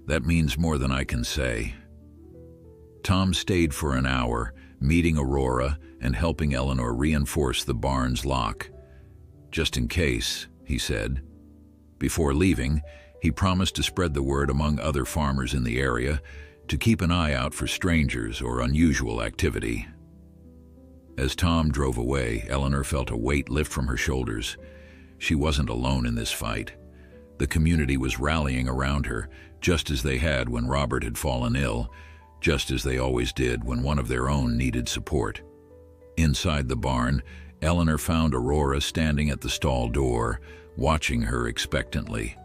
That means more than I can say. Tom stayed for an hour, meeting Aurora and helping Eleanor reinforce the barn's lock. Just in case, he said. Before leaving, he promised to spread the word among other farmers in the area to keep an eye out for strangers or unusual activity. As Tom drove away, Eleanor felt a weight lift from her shoulders. She wasn't alone in this fight. The community was rallying around her, just as they had when Robert had fallen ill, just as they always did when one of their own needed support. Inside the barn, Eleanor found Aurora standing at the stall door, watching her expectantly.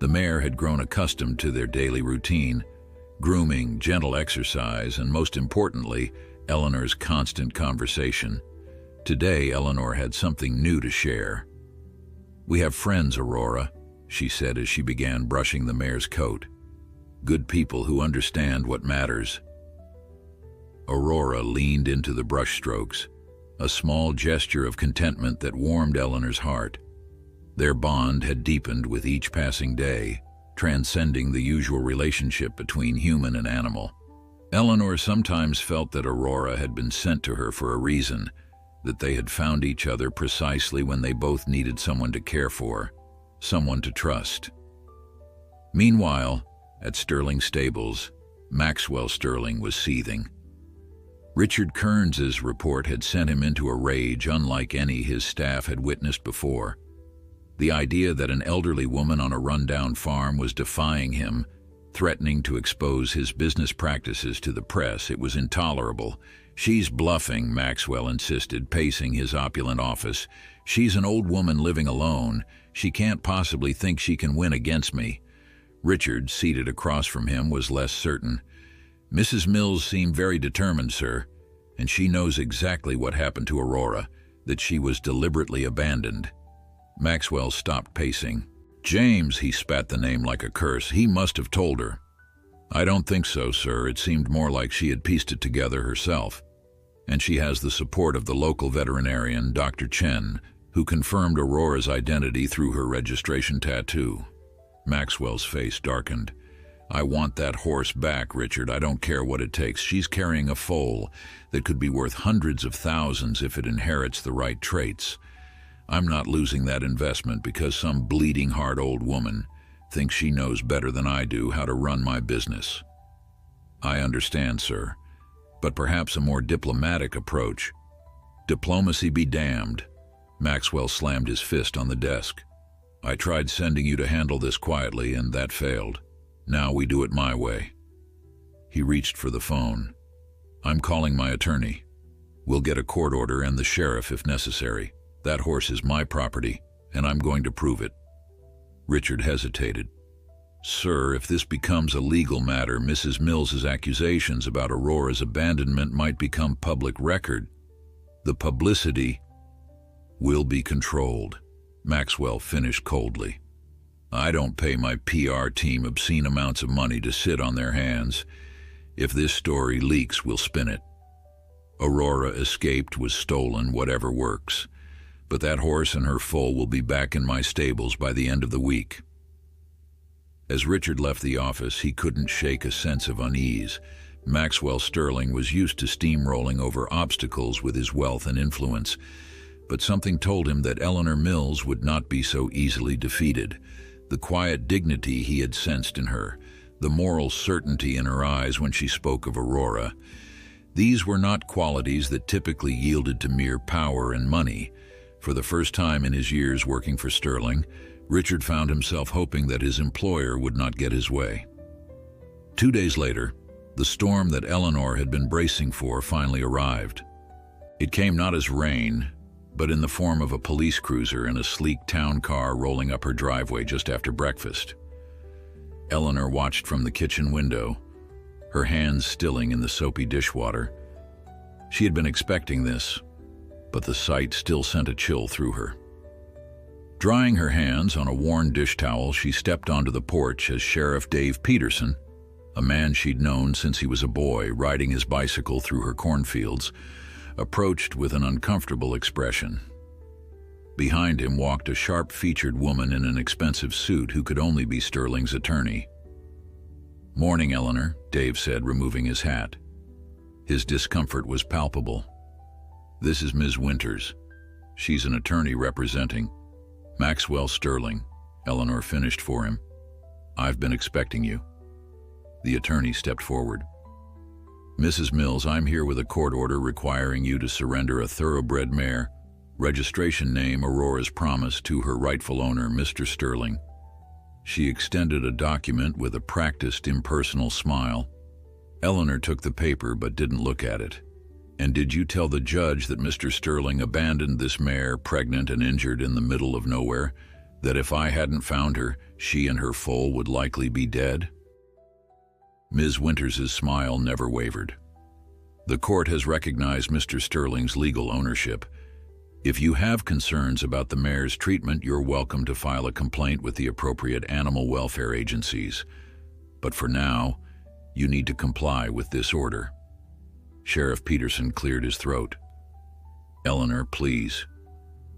The mare had grown accustomed to their daily routine, grooming, gentle exercise, and most importantly, Eleanor's constant conversation. Today, Eleanor had something new to share. We have friends, Aurora, she said as she began brushing the mare's coat. Good people who understand what matters. Aurora leaned into the brushstrokes, a small gesture of contentment that warmed Eleanor's heart. Their bond had deepened with each passing day, transcending the usual relationship between human and animal. Eleanor sometimes felt that Aurora had been sent to her for a reason, that they had found each other precisely when they both needed someone to care for, someone to trust. Meanwhile, at Sterling's stables, Maxwell Sterling was seething. Richard Kearns's report had sent him into a rage unlike any his staff had witnessed before. The idea that an elderly woman on a rundown farm was defying him, threatening to expose his business practices to the press, it was intolerable. She's bluffing, Maxwell insisted, pacing his opulent office. She's an old woman living alone. She can't possibly think she can win against me. Richard, seated across from him, was less certain. Mrs. Mills seemed very determined, sir, and she knows exactly what happened to Aurora, that she was deliberately abandoned. Maxwell stopped pacing. James, he spat the name like a curse. He must have told her. I don't think so, sir. It seemed more like she had pieced it together herself. And she has the support of the local veterinarian, Dr. Chen, who confirmed Aurora's identity through her registration tattoo. Maxwell's face darkened. I want that horse back, Richard. I don't care what it takes. She's carrying a foal that could be worth hundreds of thousands if it inherits the right traits. I'm not losing that investment because some bleeding heart old woman thinks she knows better than I do how to run my business. I understand, sir, but perhaps a more diplomatic approach. Diplomacy be damned. Maxwell slammed his fist on the desk. I tried sending you to handle this quietly, and that failed. Now we do it my way. He reached for the phone. I'm calling my attorney. We'll get a court order and the sheriff if necessary. That horse is my property, and I'm going to prove it. Richard hesitated. Sir, if this becomes a legal matter, Mrs. Mills's accusations about Aurora's abandonment might become public record. The publicity will be controlled, Maxwell finished coldly. I don't pay my PR team obscene amounts of money to sit on their hands. If this story leaks, we'll spin it. Aurora escaped, was stolen, whatever works. But that horse and her foal will be back in my stables by the end of the week. As Richard left the office, he couldn't shake a sense of unease. Maxwell Sterling was used to steamrolling over obstacles with his wealth and influence, but something told him that Eleanor Mills would not be so easily defeated. The quiet dignity he had sensed in her, the moral certainty in her eyes when she spoke of Aurora, these were not qualities that typically yielded to mere power and money. For the first time in his years working for Sterling, Richard found himself hoping that his employer would not get his way. 2 days later, the storm that Eleanor had been bracing for finally arrived. It came not as rain, but in the form of a police cruiser and a sleek town car rolling up her driveway just after breakfast. Eleanor watched from the kitchen window, her hands stilling in the soapy dishwater. She had been expecting this, but the sight still sent a chill through her. Drying her hands on a worn dish towel, she stepped onto the porch as Sheriff Dave Peterson, a man she'd known since he was a boy, riding his bicycle through her cornfields, approached with an uncomfortable expression. Behind him walked a sharp-featured woman in an expensive suit who could only be Sterling's attorney. "Morning, Eleanor," Dave said, removing his hat. His discomfort was palpable. "This is Ms. Winters. She's an attorney representing Maxwell Sterling," Eleanor finished for him. "I've been expecting you." The attorney stepped forward. "Mrs. Mills, I'm here with a court order requiring you to surrender a thoroughbred mare, registration name Aurora's Promise, to her rightful owner, Mr. Sterling." She extended a document with a practiced, impersonal smile. Eleanor took the paper but didn't look at it. "And did you tell the judge that Mr. Sterling abandoned this mare, pregnant and injured, in the middle of nowhere, that if I hadn't found her, she and her foal would likely be dead?" Ms. Winters's smile never wavered. "The court has recognized Mr. Sterling's legal ownership. If you have concerns about the mare's treatment, you're welcome to file a complaint with the appropriate animal welfare agencies. But for now, you need to comply with this order." Sheriff Peterson cleared his throat. "Eleanor, please,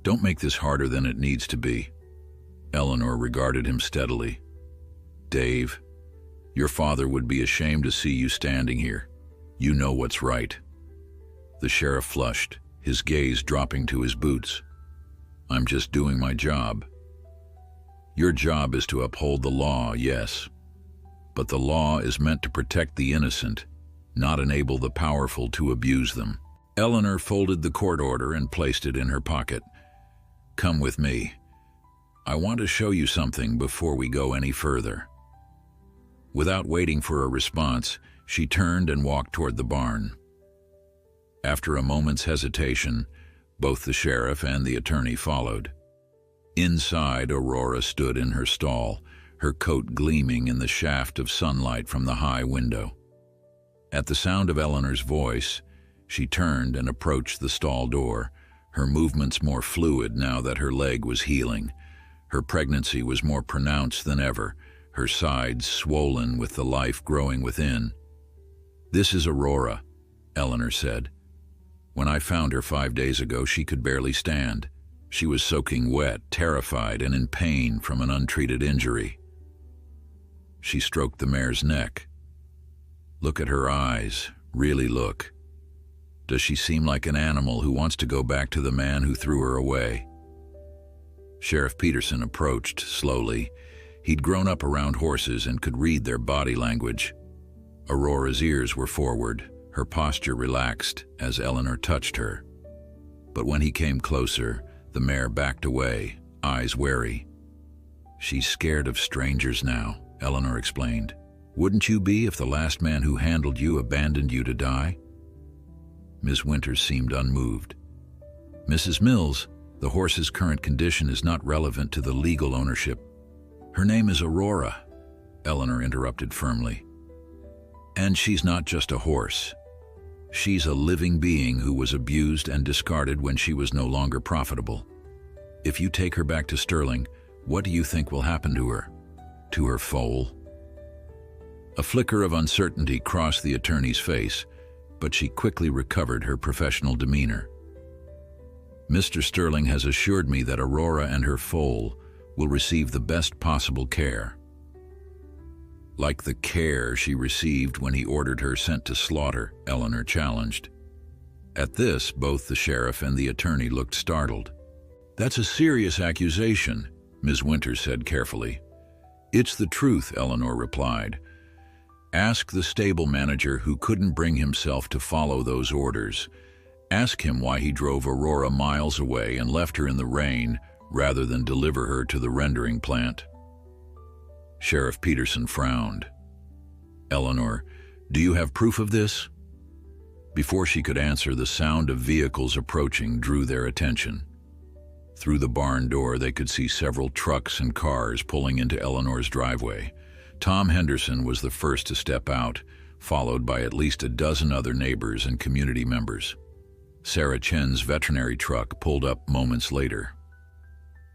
don't make this harder than it needs to be." Eleanor regarded him steadily. "Dave, your father would be ashamed to see you standing here. You know what's right." The sheriff flushed, his gaze dropping to his boots. "I'm just doing my job." "Your job is to uphold the law, yes. But the law is meant to protect the innocent, not enable the powerful to abuse them." Eleanor folded the court order and placed it in her pocket. "Come with me. I want to show you something before we go any further." Without waiting for a response, she turned and walked toward the barn. After a moment's hesitation, both the sheriff and the attorney followed. Inside, Aurora stood in her stall, her coat gleaming in the shaft of sunlight from the high window. At the sound of Eleanor's voice, she turned and approached the stall door, her movements more fluid now that her leg was healing. Her pregnancy was more pronounced than ever, her sides swollen with the life growing within. "This is Aurora," Eleanor said. "When I found her 5 days ago, she could barely stand. She was soaking wet, terrified, and in pain from an untreated injury." She stroked the mare's neck. "Look at her eyes. Really look. Does she seem like an animal who wants to go back to the man who threw her away?" Sheriff Peterson approached slowly. He'd grown up around horses and could read their body language. Aurora's ears were forward, her posture relaxed as Eleanor touched her. But when he came closer, the mare backed away, eyes wary. "She's scared of strangers now," Eleanor explained. "Wouldn't you be if the last man who handled you abandoned you to die?" Miss Winters seemed unmoved. "Mrs. Mills, the horse's current condition is not relevant to the legal ownership." "Her name is Aurora," Eleanor interrupted firmly. "And she's not just a horse. She's a living being who was abused and discarded when she was no longer profitable. If you take her back to Sterling, what do you think will happen to her? To her foal?" A flicker of uncertainty crossed the attorney's face, but she quickly recovered her professional demeanor. "Mr. Sterling has assured me that Aurora and her foal will receive the best possible care." "Like the care she received when he ordered her sent to slaughter," Eleanor challenged. At this, both the sheriff and the attorney looked startled. "That's a serious accusation," Ms. Winters said carefully. "It's the truth," Eleanor replied. "Ask the stable manager who couldn't bring himself to follow those orders. Ask him why he drove Aurora miles away and left her in the rain rather than deliver her to the rendering plant." Sheriff Peterson frowned. "Eleanor, do you have proof of this?" Before she could answer, the sound of vehicles approaching drew their attention. Through the barn door, they could see several trucks and cars pulling into Eleanor's driveway. Tom Henderson was the first to step out, followed by at least a dozen other neighbors and community members. Sarah Chen's veterinary truck pulled up moments later.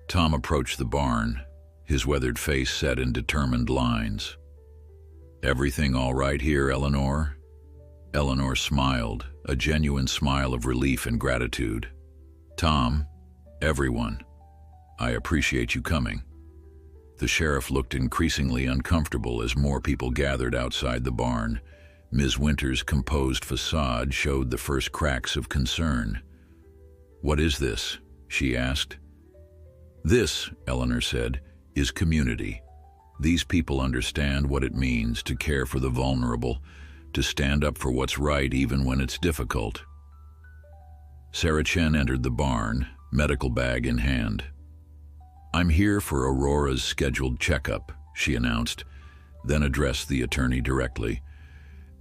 Tom approached the barn, his weathered face set in determined lines. "Everything all right here, Eleanor?" Eleanor smiled, a genuine smile of relief and gratitude. "Tom, everyone, I appreciate you coming." The sheriff looked increasingly uncomfortable as more people gathered outside the barn. Ms. Winters' composed facade showed the first cracks of concern. "What is this?" she asked. "This," Eleanor said, "is community. These people understand what it means to care for the vulnerable, to stand up for what's right even when it's difficult." Sarah Chen entered the barn, medical bag in hand. "I'm here for Aurora's scheduled checkup," she announced, then addressed the attorney directly.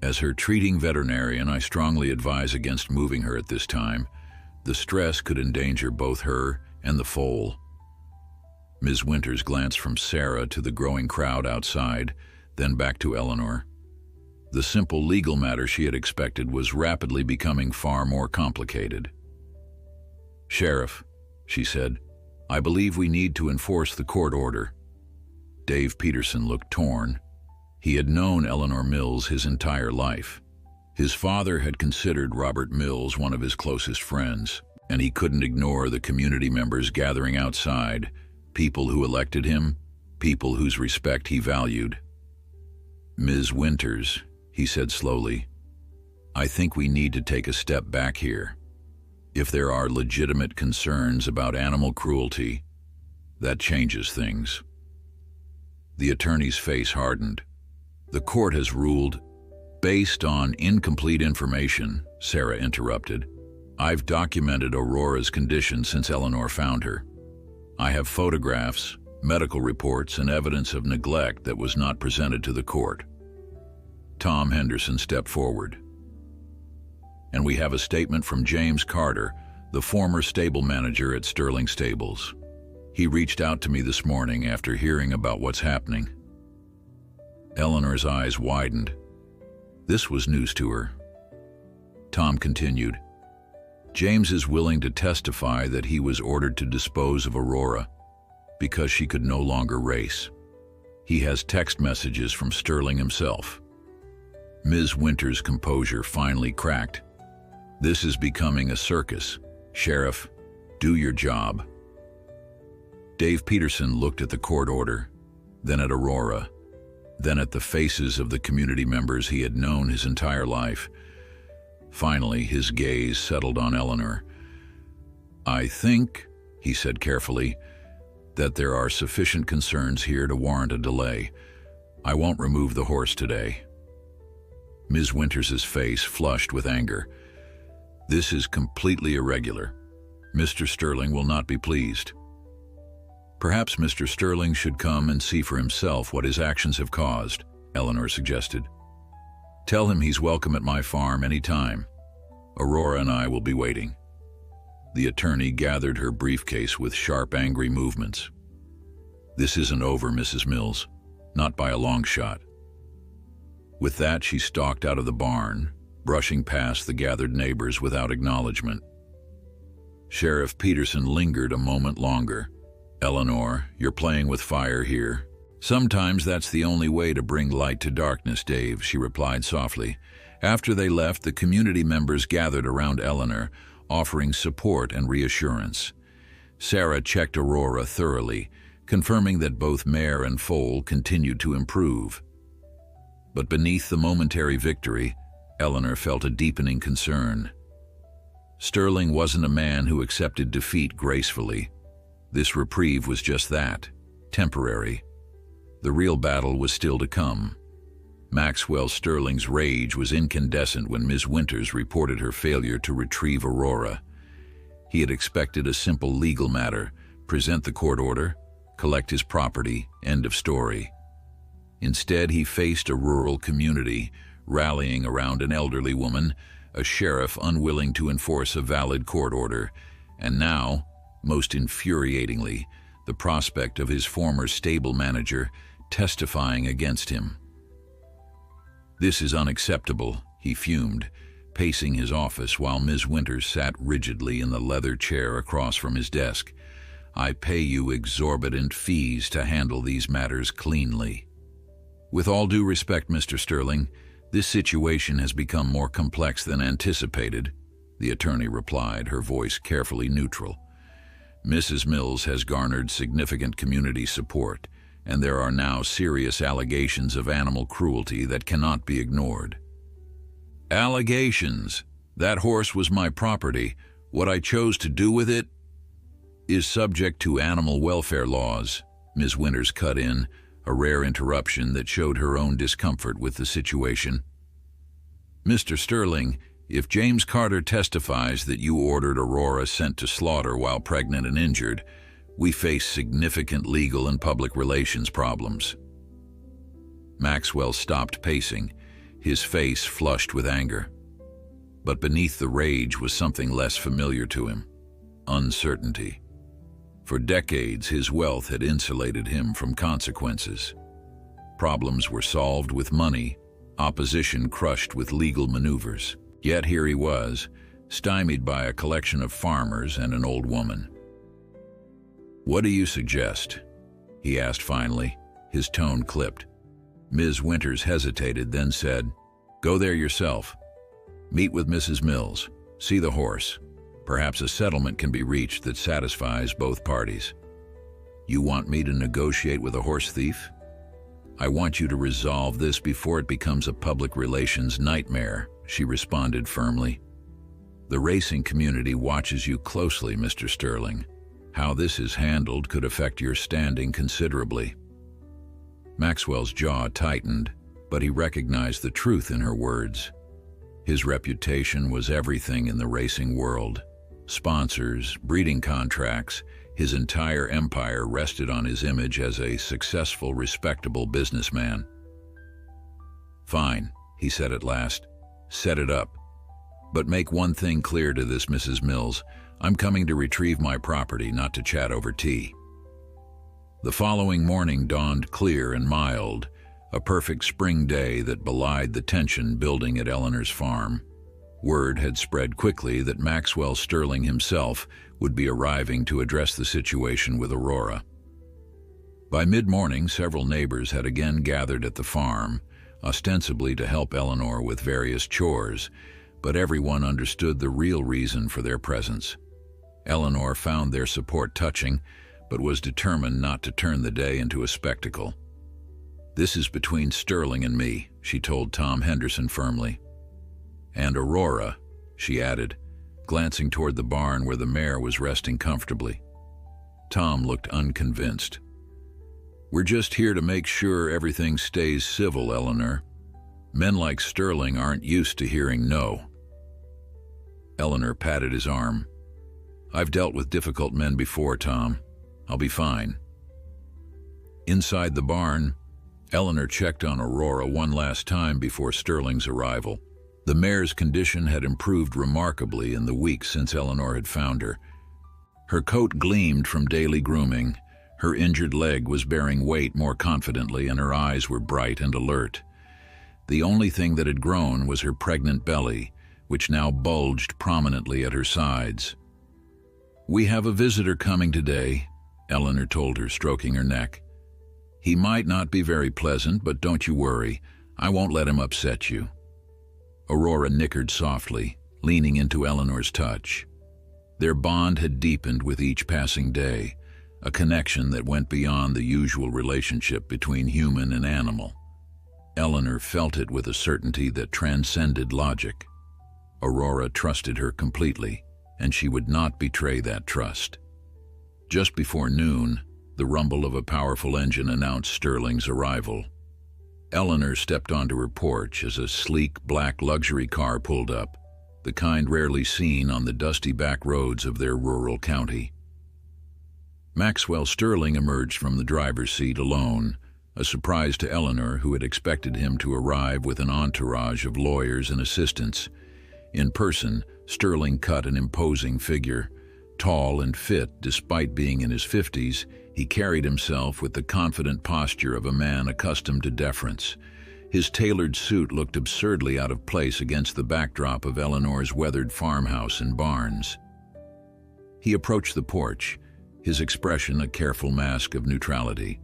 "As her treating veterinarian, I strongly advise against moving her at this time. The stress could endanger both her and the foal." Ms. Winters glanced from Sarah to the growing crowd outside, then back to Eleanor. The simple legal matter she had expected was rapidly becoming far more complicated. "Sheriff," she said, "I believe we need to enforce the court order." Dave Peterson looked torn. He had known Eleanor Mills his entire life. His father had considered Robert Mills one of his closest friends, and he couldn't ignore the community members gathering outside, people who elected him, people whose respect he valued. "Ms. Winters," he said slowly, "I think we need to take a step back here. If there are legitimate concerns about animal cruelty, that changes things." The attorney's face hardened. "The court has ruled, based on incomplete information," Sarah interrupted. "I've documented Aurora's condition since Eleanor found her. I have photographs, medical reports, and evidence of neglect that was not presented to the court." Tom Henderson stepped forward. "And we have a statement from James Carter, the former stable manager at Sterling Stables. He reached out to me this morning after hearing about what's happening." Eleanor's eyes widened. This was news to her. Tom continued, James is willing to testify that he was ordered to dispose of Aurora because she could no longer race. He has text messages from Sterling himself. Ms. Winter's composure finally cracked. This is becoming a circus. Sheriff, do your job. Dave Peterson looked at the court order, then at Aurora, then at the faces of the community members he had known his entire life. Finally, his gaze settled on Eleanor. I think, he said carefully, that there are sufficient concerns here to warrant a delay. I won't remove the horse today. Ms. Winters's face flushed with anger. This is completely irregular. Mr. Sterling will not be pleased. Perhaps Mr. Sterling should come and see for himself what his actions have caused, Eleanor suggested. Tell him he's welcome at my farm any time. Aurora and I will be waiting. The attorney gathered her briefcase with sharp, angry movements. This isn't over, Mrs. Mills. Not by a long shot. With that, she stalked out of the barn, brushing past the gathered neighbors without acknowledgement. Sheriff Peterson lingered a moment longer. Eleanor, you're playing with fire here. Sometimes that's the only way to bring light to darkness, Dave, she replied softly. After they left, the community members gathered around Eleanor, offering support and reassurance. Sarah checked Aurora thoroughly, confirming that both mare and foal continued to improve. But beneath the momentary victory, Eleanor felt a deepening concern. Sterling wasn't a man who accepted defeat gracefully. This reprieve was just that, temporary. The real battle was still to come. Maxwell Sterling's rage was incandescent when Ms. Winters reported her failure to retrieve Aurora. He had expected a simple legal matter, present the court order, collect his property, end of story. Instead, he faced a rural community, rallying around an elderly woman, a sheriff unwilling to enforce a valid court order, and now, most infuriatingly, the prospect of his former stable manager testifying against him. This is unacceptable, he fumed, pacing his office while Ms. Winters sat rigidly in the leather chair across from his desk. I pay you exorbitant fees to handle these matters cleanly. With all due respect, Mr. Sterling, this situation has become more complex than anticipated, the attorney replied, her voice carefully neutral. Mrs. Mills has garnered significant community support, and there are now serious allegations of animal cruelty that cannot be ignored. Allegations? That horse was my property. What I chose to do with it is subject to animal welfare laws, Ms. Winters cut in, a rare interruption that showed her own discomfort with the situation. Mr. Sterling, if James Carter testifies that you ordered Aurora sent to slaughter while pregnant and injured, we face significant legal and public relations problems. Maxwell stopped pacing, his face flushed with anger. But beneath the rage was something less familiar to him: uncertainty. For decades, his wealth had insulated him from consequences. Problems were solved with money, opposition crushed with legal maneuvers. Yet here he was, stymied by a collection of farmers and an old woman. What do you suggest? He asked finally, his tone clipped. Ms. Winters hesitated, then said, Go there yourself. Meet with Mrs. Mills. See the horse. Perhaps a settlement can be reached that satisfies both parties. You want me to negotiate with a horse thief? I want you to resolve this before it becomes a public relations nightmare, she responded firmly. The racing community watches you closely, Mr. Sterling. How this is handled could affect your standing considerably. Maxwell's jaw tightened, but he recognized the truth in her words. His reputation was everything in the racing world. Sponsors, breeding contracts, his entire empire rested on his image as a successful, respectable businessman. Fine, he said at last. Set it up. But make one thing clear to this Mrs. Mills. I'm coming to retrieve my property, not to chat over tea. The following morning dawned clear and mild, A perfect spring day that belied the tension building at Eleanor's farm. Word had spread quickly that Maxwell Sterling himself would be arriving to address the situation with Aurora. By mid-morning, several neighbors had again gathered at the farm, ostensibly to help Eleanor with various chores, but everyone understood the real reason for their presence. Eleanor found their support touching, but was determined not to turn the day into a spectacle. "This is between Sterling and me," she told Tom Henderson firmly. "And Aurora," she added, glancing toward the barn where the mare was resting comfortably. Tom looked unconvinced. "We're just here to make sure everything stays civil, Eleanor. Men like Sterling aren't used to hearing no." Eleanor patted his arm. "I've dealt with difficult men before, Tom. I'll be fine." Inside the barn, Eleanor checked on Aurora one last time before Sterling's arrival. The mare's condition had improved remarkably in the weeks since Eleanor had found her. Her coat gleamed from daily grooming, her injured leg was bearing weight more confidently, and her eyes were bright and alert. The only thing that had grown was her pregnant belly, which now bulged prominently at her sides. "We have a visitor coming today," Eleanor told her, stroking her neck. "He might not be very pleasant, but don't you worry. I won't let him upset you." Aurora nickered softly, leaning into Eleanor's touch. Their bond had deepened with each passing day, a connection that went beyond the usual relationship between human and animal. Eleanor felt it with a certainty that transcended logic. Aurora trusted her completely, and she would not betray that trust. Just before noon, the rumble of a powerful engine announced Sterling's arrival. Eleanor stepped onto her porch as a sleek black luxury car pulled up, the kind rarely seen on the dusty back roads of their rural county. Maxwell Sterling emerged from the driver's seat alone, a surprise to Eleanor, who had expected him to arrive with an entourage of lawyers and assistants. In person, Sterling cut an imposing figure. Tall and fit, despite being in his 50s, he carried himself with the confident posture of a man accustomed to deference. His tailored suit looked absurdly out of place against the backdrop of Eleanor's weathered farmhouse and barns. He approached the porch, his expression a careful mask of neutrality.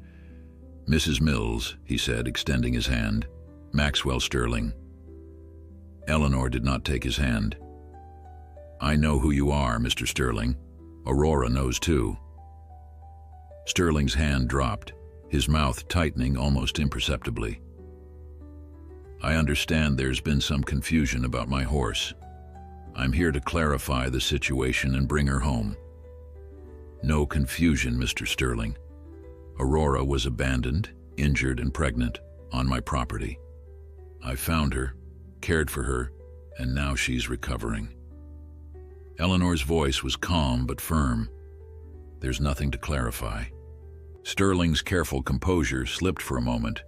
"Mrs. Mills," he said, extending his hand. "Maxwell Sterling." Eleanor did not take his hand. "I know who you are, Mr. Sterling. Aurora knows too." Sterling's hand dropped, his mouth tightening almost imperceptibly. "I understand there's been some confusion about my horse. I'm here to clarify the situation and bring her home." "No confusion, Mr. Sterling. Aurora was abandoned, injured and pregnant, on my property. I found her, cared for her, and now she's recovering." Eleanor's voice was calm but firm. "There's nothing to clarify." Sterling's careful composure slipped for a moment,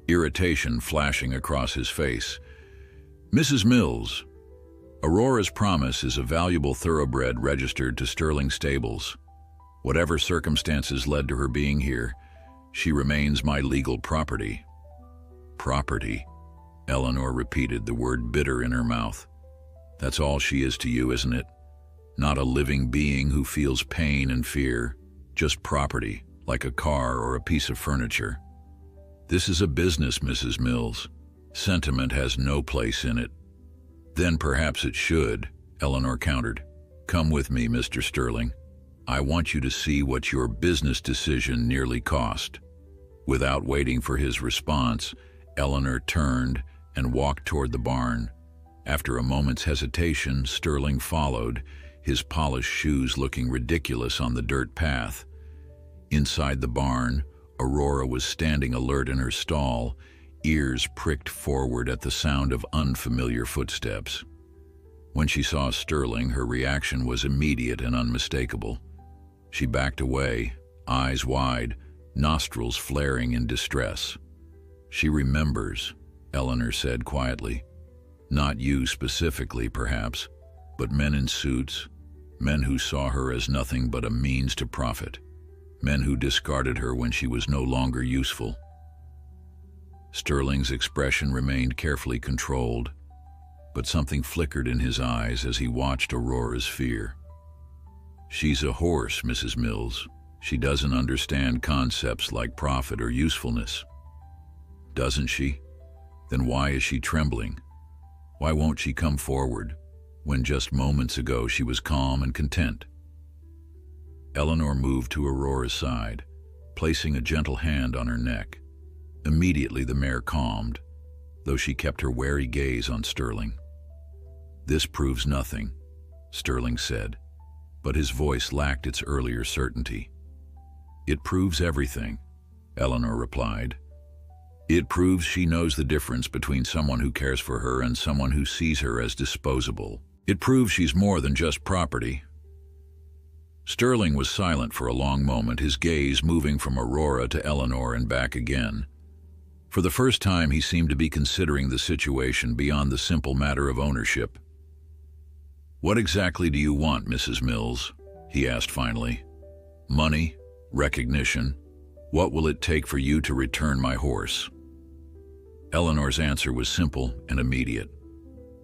irritation flashing across his face. "Mrs. Mills, Aurora's Promise is a valuable thoroughbred registered to Sterling Stables. Whatever circumstances led to her being here, she remains my legal property." "Property?" Eleanor repeated, the word bitter in her mouth. "That's all she is to you, isn't it? Not a living being who feels pain and fear, just property, like a car or a piece of furniture." "This is a business, Mrs. Mills. Sentiment has no place in it." "Then perhaps it should," Eleanor countered. "Come with me, Mr. Sterling. I want you to see what your business decision nearly cost." Without waiting for his response, Eleanor turned and walked toward the barn. After a moment's hesitation, Sterling followed, his polished shoes looking ridiculous on the dirt path. Inside the barn, Aurora was standing alert in her stall, ears pricked forward at the sound of unfamiliar footsteps. When she saw Sterling, her reaction was immediate and unmistakable. She backed away, eyes wide, nostrils flaring in distress. "She remembers," Eleanor said quietly. "Not you specifically, perhaps, but men in suits, men who saw her as nothing but a means to profit, men who discarded her when she was no longer useful." Sterling's expression remained carefully controlled, but something flickered in his eyes as he watched Aurora's fear. "She's a horse, Mrs. Mills. She doesn't understand concepts like profit or usefulness." "Doesn't she? Then why is she trembling? Why won't she come forward, when just moments ago she was calm and content?" Eleanor moved to Aurora's side, placing a gentle hand on her neck. Immediately the mare calmed, though she kept her wary gaze on Sterling. "This proves nothing," Sterling said, but his voice lacked its earlier certainty. "It proves everything," Eleanor replied. "It proves she knows the difference between someone who cares for her and someone who sees her as disposable. It proves she's more than just property." Sterling was silent for a long moment, his gaze moving from Aurora to Eleanor and back again. For the first time, he seemed to be considering the situation beyond the simple matter of ownership. "What exactly do you want, Mrs. Mills?" he asked finally. "Money? Recognition? What will it take for you to return my horse?" Eleanor's answer was simple and immediate.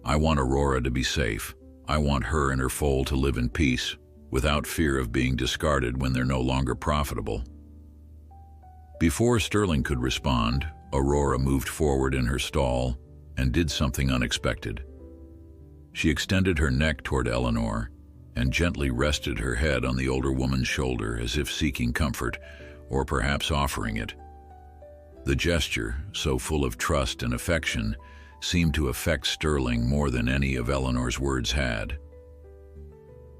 "I want Aurora to be safe. I want her and her foal to live in peace, without fear of being discarded when they're no longer profitable." Before Sterling could respond, Aurora moved forward in her stall and did something unexpected. She extended her neck toward Eleanor and gently rested her head on the older woman's shoulder as if seeking comfort, or perhaps offering it. The gesture, so full of trust and affection, seemed to affect Sterling more than any of Eleanor's words had.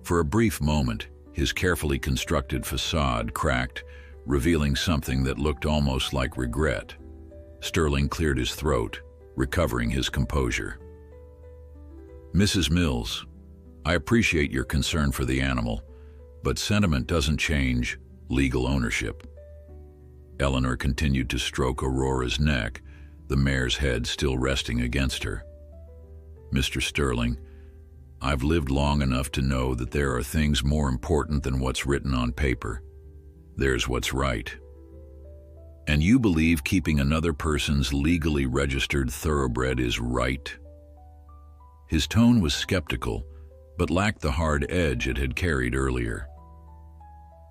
For a brief moment, his carefully constructed facade cracked, revealing something that looked almost like regret. Sterling cleared his throat, recovering his composure. "Mrs. Mills, I appreciate your concern for the animal, but sentiment doesn't change legal ownership." Eleanor continued to stroke Aurora's neck, the mare's head still resting against her. "Mr. Sterling, I've lived long enough to know that there are things more important than what's written on paper. There's what's right. And you believe keeping another person's legally registered thoroughbred is right?" His tone was skeptical, but lacked the hard edge it had carried earlier.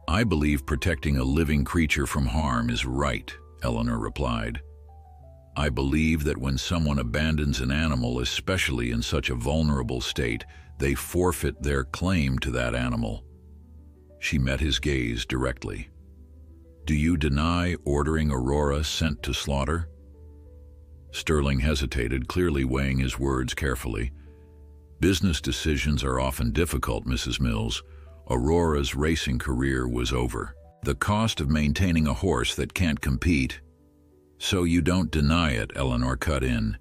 "I believe protecting a living creature from harm is right," Eleanor replied. "I believe that when someone abandons an animal, especially in such a vulnerable state, they forfeit their claim to that animal." She met his gaze directly. "Do you deny ordering Aurora sent to slaughter?" Sterling hesitated, clearly weighing his words carefully. "Business decisions are often difficult, Mrs. Mills. Aurora's racing career was over. The cost of maintaining a horse that can't compete—" "So you don't deny it," Eleanor cut in.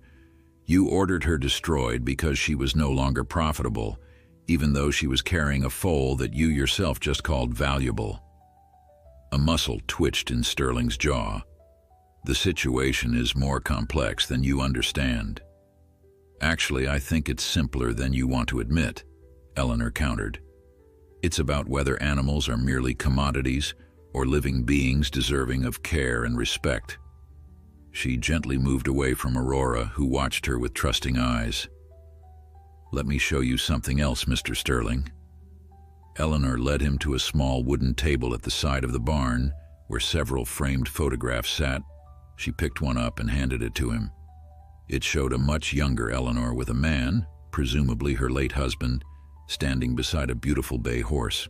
"You ordered her destroyed because she was no longer profitable, even though she was carrying a foal that you yourself just called valuable." A muscle twitched in Sterling's jaw. "The situation is more complex than you understand." "Actually, I think it's simpler than you want to admit," Eleanor countered. "It's about whether animals are merely commodities or living beings deserving of care and respect." She gently moved away from Aurora, who watched her with trusting eyes. "Let me show you something else, Mr. Sterling." Eleanor led him to a small wooden table at the side of the barn, where several framed photographs sat. She picked one up and handed it to him. It showed a much younger Eleanor with a man, presumably her late husband, standing beside a beautiful bay horse.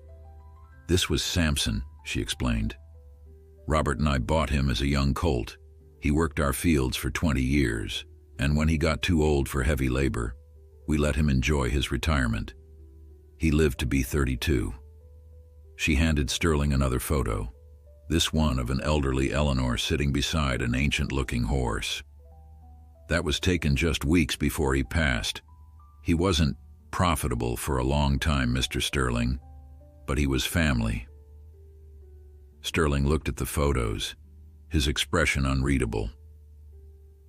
"This was Samson," she explained. "Robert and I bought him as a young colt. He worked our fields for 20 years, and when he got too old for heavy labor, we let him enjoy his retirement. He lived to be 32. She handed Sterling another photo, this one of an elderly Eleanor sitting beside an ancient-looking horse. That was taken just weeks before he passed. He wasn't profitable for a long time, Mr. Sterling, but he was family." Sterling looked at the photos, his expression unreadable.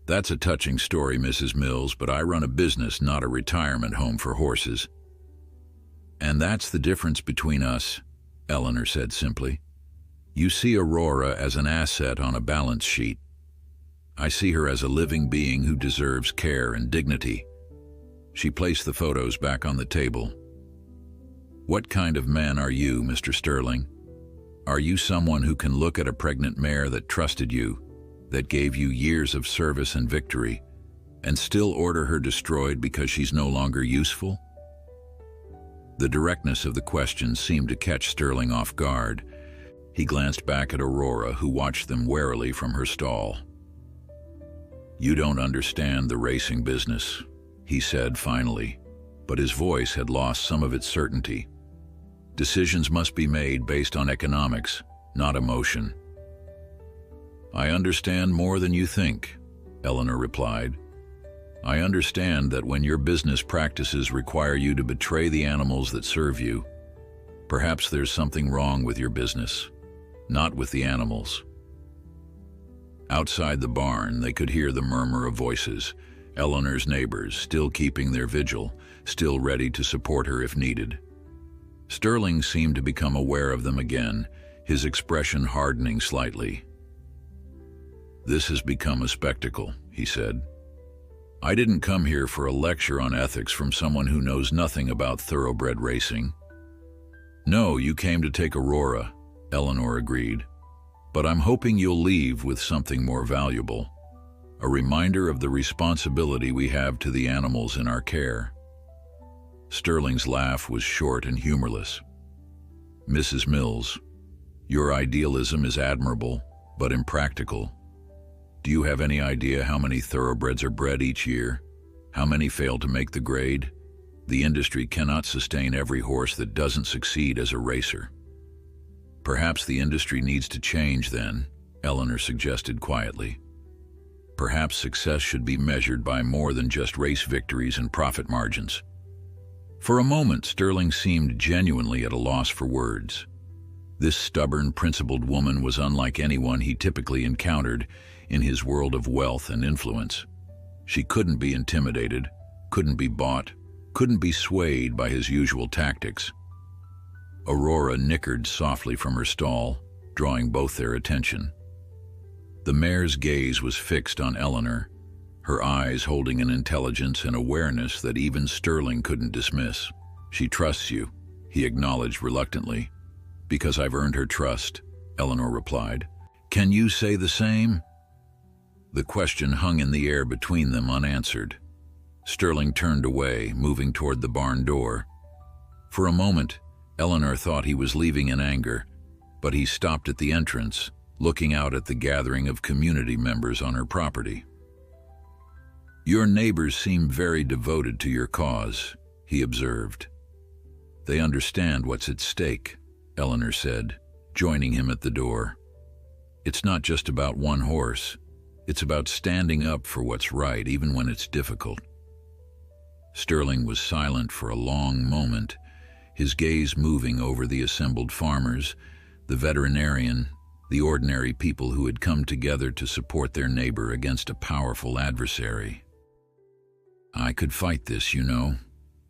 "That's a touching story, Mrs. Mills, but I run a business, not a retirement home for horses." "And that's the difference between us," Eleanor said simply. "You see Aurora as an asset on a balance sheet. I see her as a living being who deserves care and dignity." She placed the photos back on the table. "What kind of man are you, Mr. Sterling? Are you someone who can look at a pregnant mare that trusted you, that gave you years of service and victory, and still order her destroyed because she's no longer useful?" The directness of the question seemed to catch Sterling off guard. He glanced back at Aurora, who watched them warily from her stall. "You don't understand the racing business," he said finally, but his voice had lost some of its certainty. "Decisions must be made based on economics, not emotion." "I understand more than you think," Eleanor replied. "I understand that when your business practices require you to betray the animals that serve you, perhaps there's something wrong with your business, not with the animals." Outside the barn, they could hear the murmur of voices, Eleanor's neighbors still keeping their vigil, still ready to support her if needed. Sterling seemed to become aware of them again, his expression hardening slightly. "This has become a spectacle," he said. "I didn't come here for a lecture on ethics from someone who knows nothing about thoroughbred racing." "No, you came to take Aurora," Eleanor agreed. "But I'm hoping you'll leave with something more valuable, a reminder of the responsibility we have to the animals in our care." Sterling's laugh was short and humorless. "Mrs. Mills, your idealism is admirable, but impractical. Do you have any idea how many thoroughbreds are bred each year? How many fail to make the grade? The industry cannot sustain every horse that doesn't succeed as a racer." "Perhaps the industry needs to change then," Eleanor suggested quietly. "Perhaps success should be measured by more than just race victories and profit margins." For a moment, Sterling seemed genuinely at a loss for words. This stubborn, principled woman was unlike anyone he typically encountered in his world of wealth and influence. She couldn't be intimidated, couldn't be bought, couldn't be swayed by his usual tactics. Aurora nickered softly from her stall, drawing both their attention. The mare's gaze was fixed on Eleanor, her eyes holding an intelligence and awareness that even Sterling couldn't dismiss. "She trusts you," he acknowledged reluctantly. "Because I've earned her trust," Eleanor replied. "Can you say the same?" The question hung in the air between them unanswered. Sterling turned away, moving toward the barn door. For a moment, Eleanor thought he was leaving in anger, but he stopped at the entrance, looking out at the gathering of community members on her property. "Your neighbors seem very devoted to your cause," he observed. "They understand what's at stake," Eleanor said, joining him at the door. "It's not just about one horse. It's about standing up for what's right, even when it's difficult." Sterling was silent for a long moment, his gaze moving over the assembled farmers, the veterinarian, the ordinary people who had come together to support their neighbor against a powerful adversary. "I could fight this, you know,"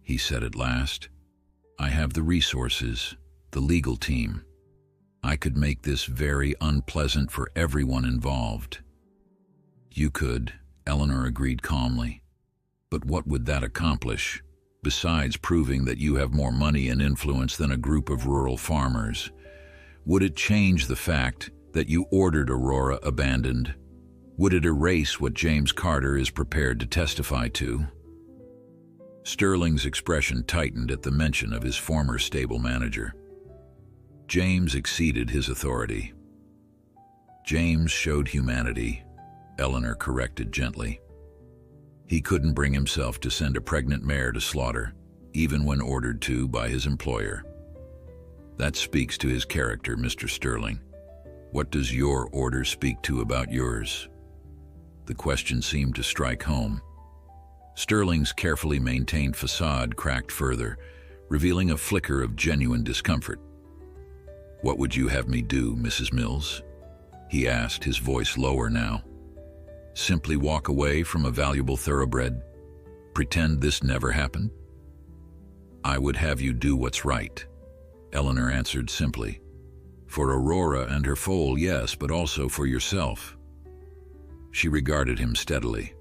he said at last. "I have the resources, the legal team. I could make this very unpleasant for everyone involved." "You could," Eleanor agreed calmly. "But what would that accomplish, besides proving that you have more money and influence than a group of rural farmers? Would it change the fact that you ordered Aurora abandoned? Would it erase what James Carter is prepared to testify to?" Sterling's expression tightened at the mention of his former stable manager. James exceeded his authority. "James showed humanity," Eleanor corrected gently. "He couldn't bring himself to send a pregnant mare to slaughter, even when ordered to by his employer. That speaks to his character, Mr. Sterling. What does your order speak to about yours?" The question seemed to strike home. Sterling's carefully maintained facade cracked further, revealing a flicker of genuine discomfort. "What would you have me do, Mrs. Mills?" he asked, his voice lower now. "Simply walk away from a valuable thoroughbred? Pretend this never happened?" "I would have you do what's right," Eleanor answered simply. "For Aurora and her foal, yes, but also for yourself." She regarded him steadily.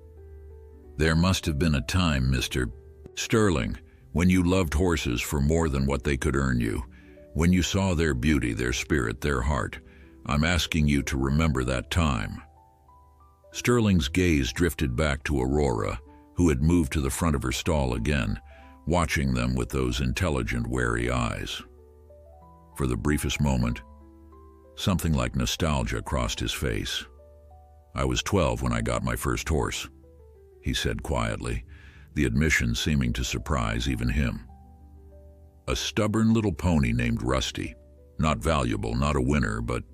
There must have been a time, Mr. Sterling, when you loved horses for more than what they could earn you, when you saw their beauty, their spirit, their heart. I'm asking you to remember that time. Sterling's gaze drifted back to Aurora, who had moved to the front of her stall again, watching them with those intelligent, wary eyes. For the briefest moment, something like nostalgia crossed his face. I was 12 when I got my first horse, he said quietly, the admission seeming to surprise even him. A stubborn little pony named Rusty, not valuable, not a winner, but...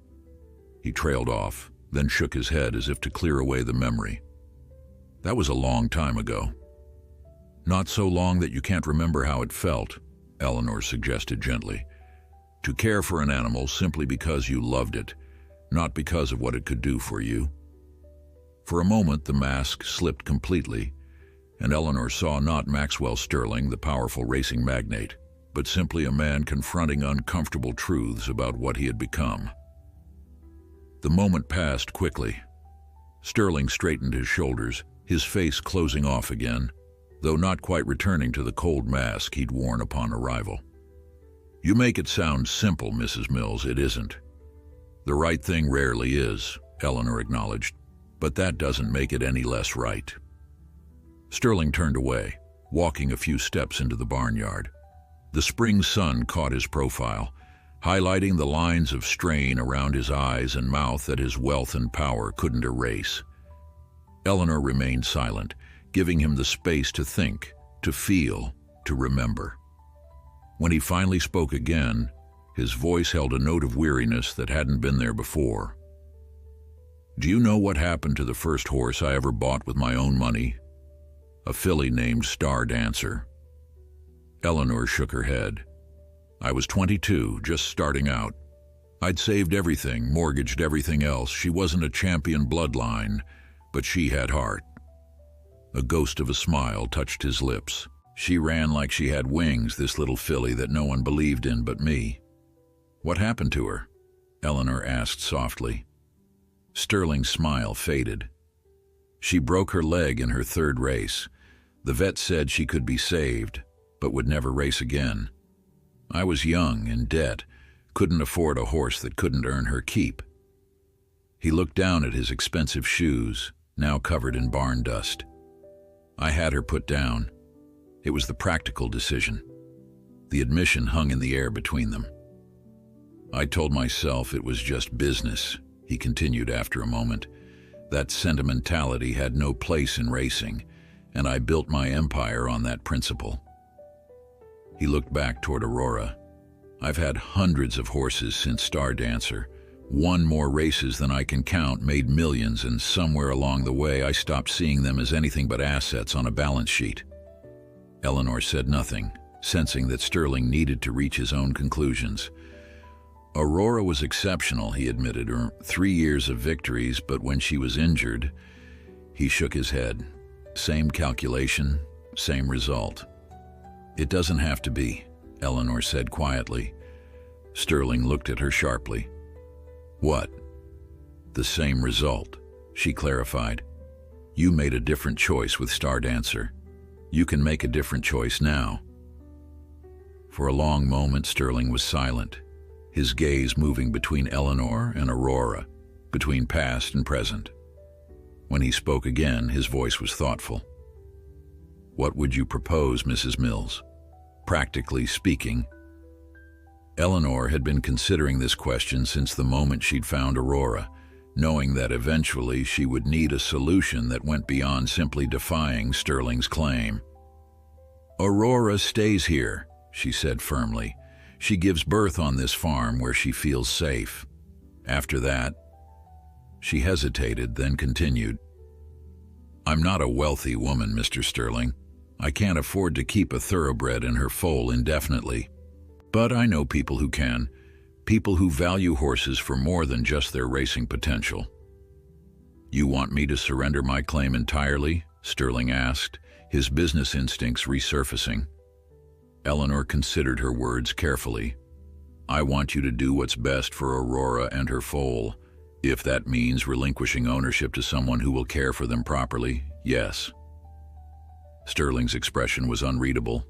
He trailed off, then shook his head as if to clear away the memory. That was a long time ago. Not so long that you can't remember how it felt, Eleanor suggested gently. To care for an animal simply because you loved it, not because of what it could do for you. For a moment the mask slipped completely, and Eleanor saw not Maxwell Sterling, the powerful racing magnate, but simply a man confronting uncomfortable truths about what he had become. The moment passed quickly. Sterling straightened his shoulders, his face closing off again, though not quite returning to the cold mask he'd worn upon arrival. You make it sound simple, Mrs. Mills. It isn't. The right thing rarely is, Eleanor acknowledged, but that doesn't make it any less right. Sterling turned away, walking a few steps into the barnyard. The spring sun caught his profile, highlighting the lines of strain around his eyes and mouth that his wealth and power couldn't erase. Eleanor remained silent, giving him the space to think, to feel, to remember. When he finally spoke again, his voice held a note of weariness that hadn't been there before. Do you know what happened to the first horse I ever bought with my own money? A filly named Star Dancer. Eleanor shook her head. I was 22, just starting out. I'd saved everything, mortgaged everything else. She wasn't a champion bloodline, but she had heart. A ghost of a smile touched his lips. She ran like she had wings, this little filly that no one believed in but me. What happened to her? Eleanor asked softly. Sterling's smile faded. She broke her leg in her third race. The vet said she could be saved, but would never race again. I was young, in debt, couldn't afford a horse that couldn't earn her keep. He looked down at his expensive shoes, now covered in barn dust. I had her put down. It was the practical decision. The admission hung in the air between them. I told myself it was just business, he continued after a moment. That sentimentality had no place in racing, and I built my empire on that principle. He looked back toward Aurora. I've had hundreds of horses since Star Dancer, won more races than I can count, made millions, and somewhere along the way I stopped seeing them as anything but assets on a balance sheet. Eleanor said nothing, sensing that Sterling needed to reach his own conclusions. Aurora was exceptional, he admitted, 3 years of victories, but when she was injured, he shook his head. Same calculation, same result. It doesn't have to be, Eleanor said quietly. Sterling looked at her sharply. What? The same result, she clarified. You made a different choice with Star Dancer. You can make a different choice now. For a long moment, Sterling was silent, his gaze moving between Eleanor and Aurora, between past and present. When he spoke again, his voice was thoughtful. What would you propose, Mrs. Mills? Practically speaking. Eleanor had been considering this question since the moment she'd found Aurora, knowing that eventually she would need a solution that went beyond simply defying Sterling's claim. Aurora stays here, she said firmly. She gives birth on this farm where she feels safe. After that, she hesitated, then continued. I'm not a wealthy woman, Mr. Sterling. I can't afford to keep a thoroughbred in her foal indefinitely. But I know people who can, people who value horses for more than just their racing potential. You want me to surrender my claim entirely? Sterling asked, his business instincts resurfacing. Eleanor considered her words carefully. I want you to do what's best for Aurora and her foal, If that means relinquishing ownership to someone who will care for them properly, yes. Sterling's expression was unreadable.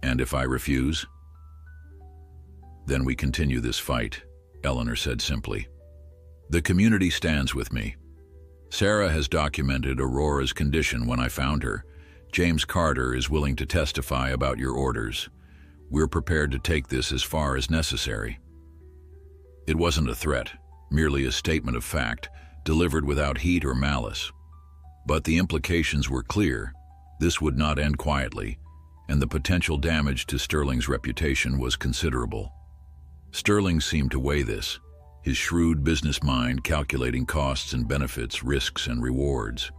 And if I refuse? Then we continue this fight, Eleanor said simply. The community stands with me. Sarah has documented Aurora's condition when I found her. James Carter is willing to testify about your orders. We're prepared to take this as far as necessary. It wasn't a threat, merely a statement of fact, delivered without heat or malice. But the implications were clear. This would not end quietly, and the potential damage to Sterling's reputation was considerable. Sterling seemed to weigh this, his shrewd business mind calculating costs and benefits, risks and rewards.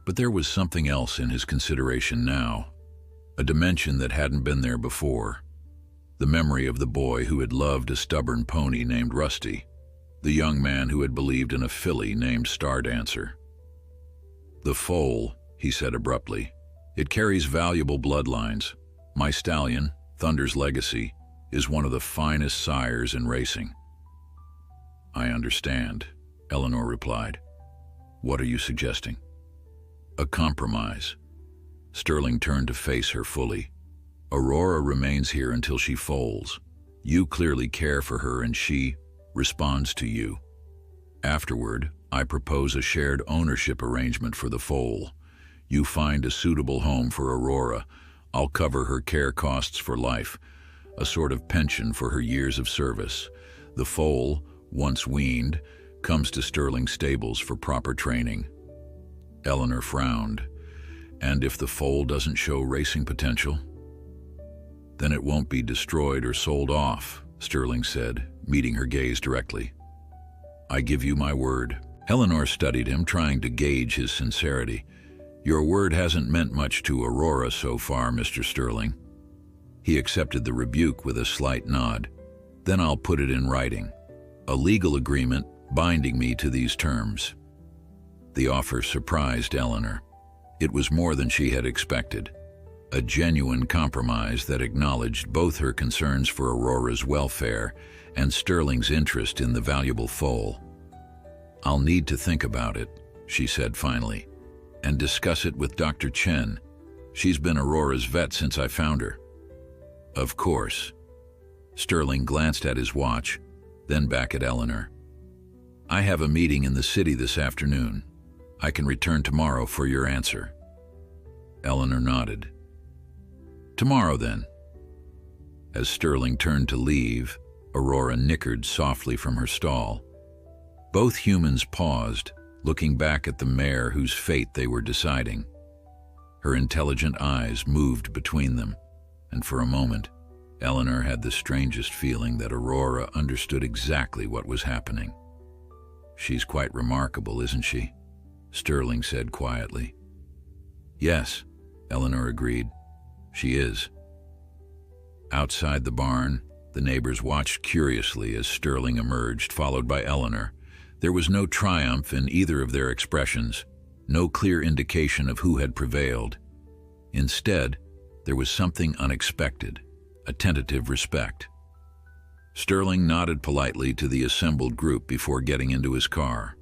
But there was something else in his consideration now, a dimension that hadn't been there before. The memory of the boy who had loved a stubborn pony named Rusty, the young man who had believed in a filly named Star Dancer. The foal, he said abruptly. It carries valuable bloodlines. My stallion, Thunder's Legacy, is one of the finest sires in racing. I understand, Eleanor replied. What are you suggesting? A compromise. Sterling turned to face her fully. Aurora remains here until she foals. You clearly care for her and she responds to you. Afterward, I propose a shared ownership arrangement for the foal. You find a suitable home for Aurora. I'll cover her care costs for life, a sort of pension for her years of service. The foal, once weaned, comes to Sterling stables for proper training. Eleanor frowned. And if the foal doesn't show racing potential? Then it won't be destroyed or sold off, Sterling said, meeting her gaze directly. I give you my word. Eleanor studied him, trying to gauge his sincerity. Your word hasn't meant much to Aurora so far, Mr. Sterling. He accepted the rebuke with a slight nod. Then I'll put it in writing. A legal agreement binding me to these terms. The offer surprised Eleanor. It was more than she had expected. A genuine compromise that acknowledged both her concerns for Aurora's welfare and Sterling's interest in the valuable foal. I'll need to think about it, she said finally, and discuss it with Dr. Chen. She's been Aurora's vet since I found her. Of course. Sterling glanced at his watch, then back at Eleanor. I have a meeting in the city this afternoon. I can return tomorrow for your answer. Eleanor nodded. Tomorrow, then. As Sterling turned to leave, Aurora nickered softly from her stall. Both humans paused, looking back at the mare whose fate they were deciding. Her intelligent eyes moved between them, and for a moment, Eleanor had the strangest feeling that Aurora understood exactly what was happening. She's quite remarkable, isn't she? Sterling said quietly. Yes, Eleanor agreed. She is. Outside the barn, the neighbors watched curiously as Sterling emerged, followed by Eleanor. There was no triumph in either of their expressions, no clear indication of who had prevailed. Instead, there was something unexpected, a tentative respect. Sterling nodded politely to the assembled group before getting into his car.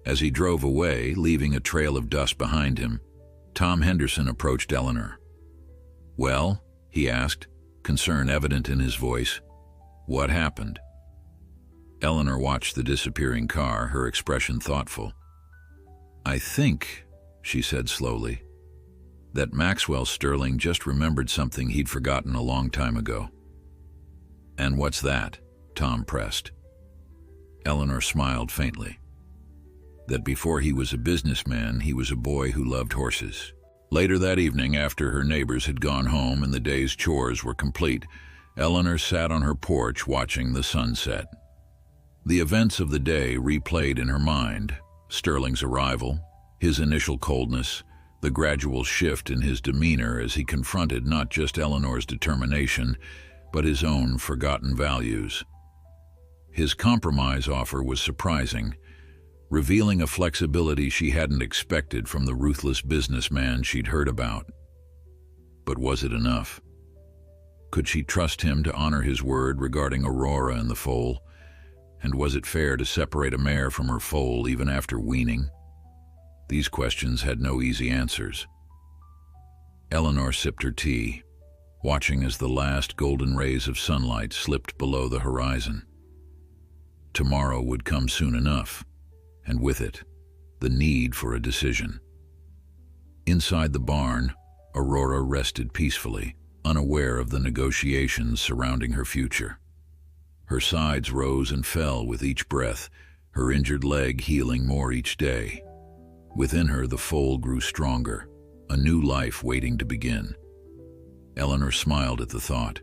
As he drove away, leaving a trail of dust behind him, Tom Henderson approached Eleanor. Well, he asked, concern evident in his voice. What happened? Eleanor watched the disappearing car, her expression thoughtful. I think, she said slowly, that Maxwell Sterling just remembered something he'd forgotten a long time ago. And what's that? Tom pressed. Eleanor smiled faintly. That before he was a businessman, he was a boy who loved horses. Later that evening, after her neighbors had gone home and the day's chores were complete, Eleanor sat on her porch watching the sunset. The events of the day replayed in her mind: Sterling's arrival, his initial coldness, the gradual shift in his demeanor as he confronted not just Eleanor's determination, but his own forgotten values. His compromise offer was surprising, revealing a flexibility she hadn't expected from the ruthless businessman she'd heard about. But was it enough? Could she trust him to honor his word regarding Aurora and the foal? And was it fair to separate a mare from her foal even after weaning? These questions had no easy answers. Eleanor sipped her tea, watching as the last golden rays of sunlight slipped below the horizon. Tomorrow would come soon enough, and with it, the need for a decision. Inside the barn, Aurora rested peacefully, unaware of the negotiations surrounding her future. Her sides rose and fell with each breath, her injured leg healing more each day. Within her, the foal grew stronger, a new life waiting to begin. Eleanor smiled at the thought.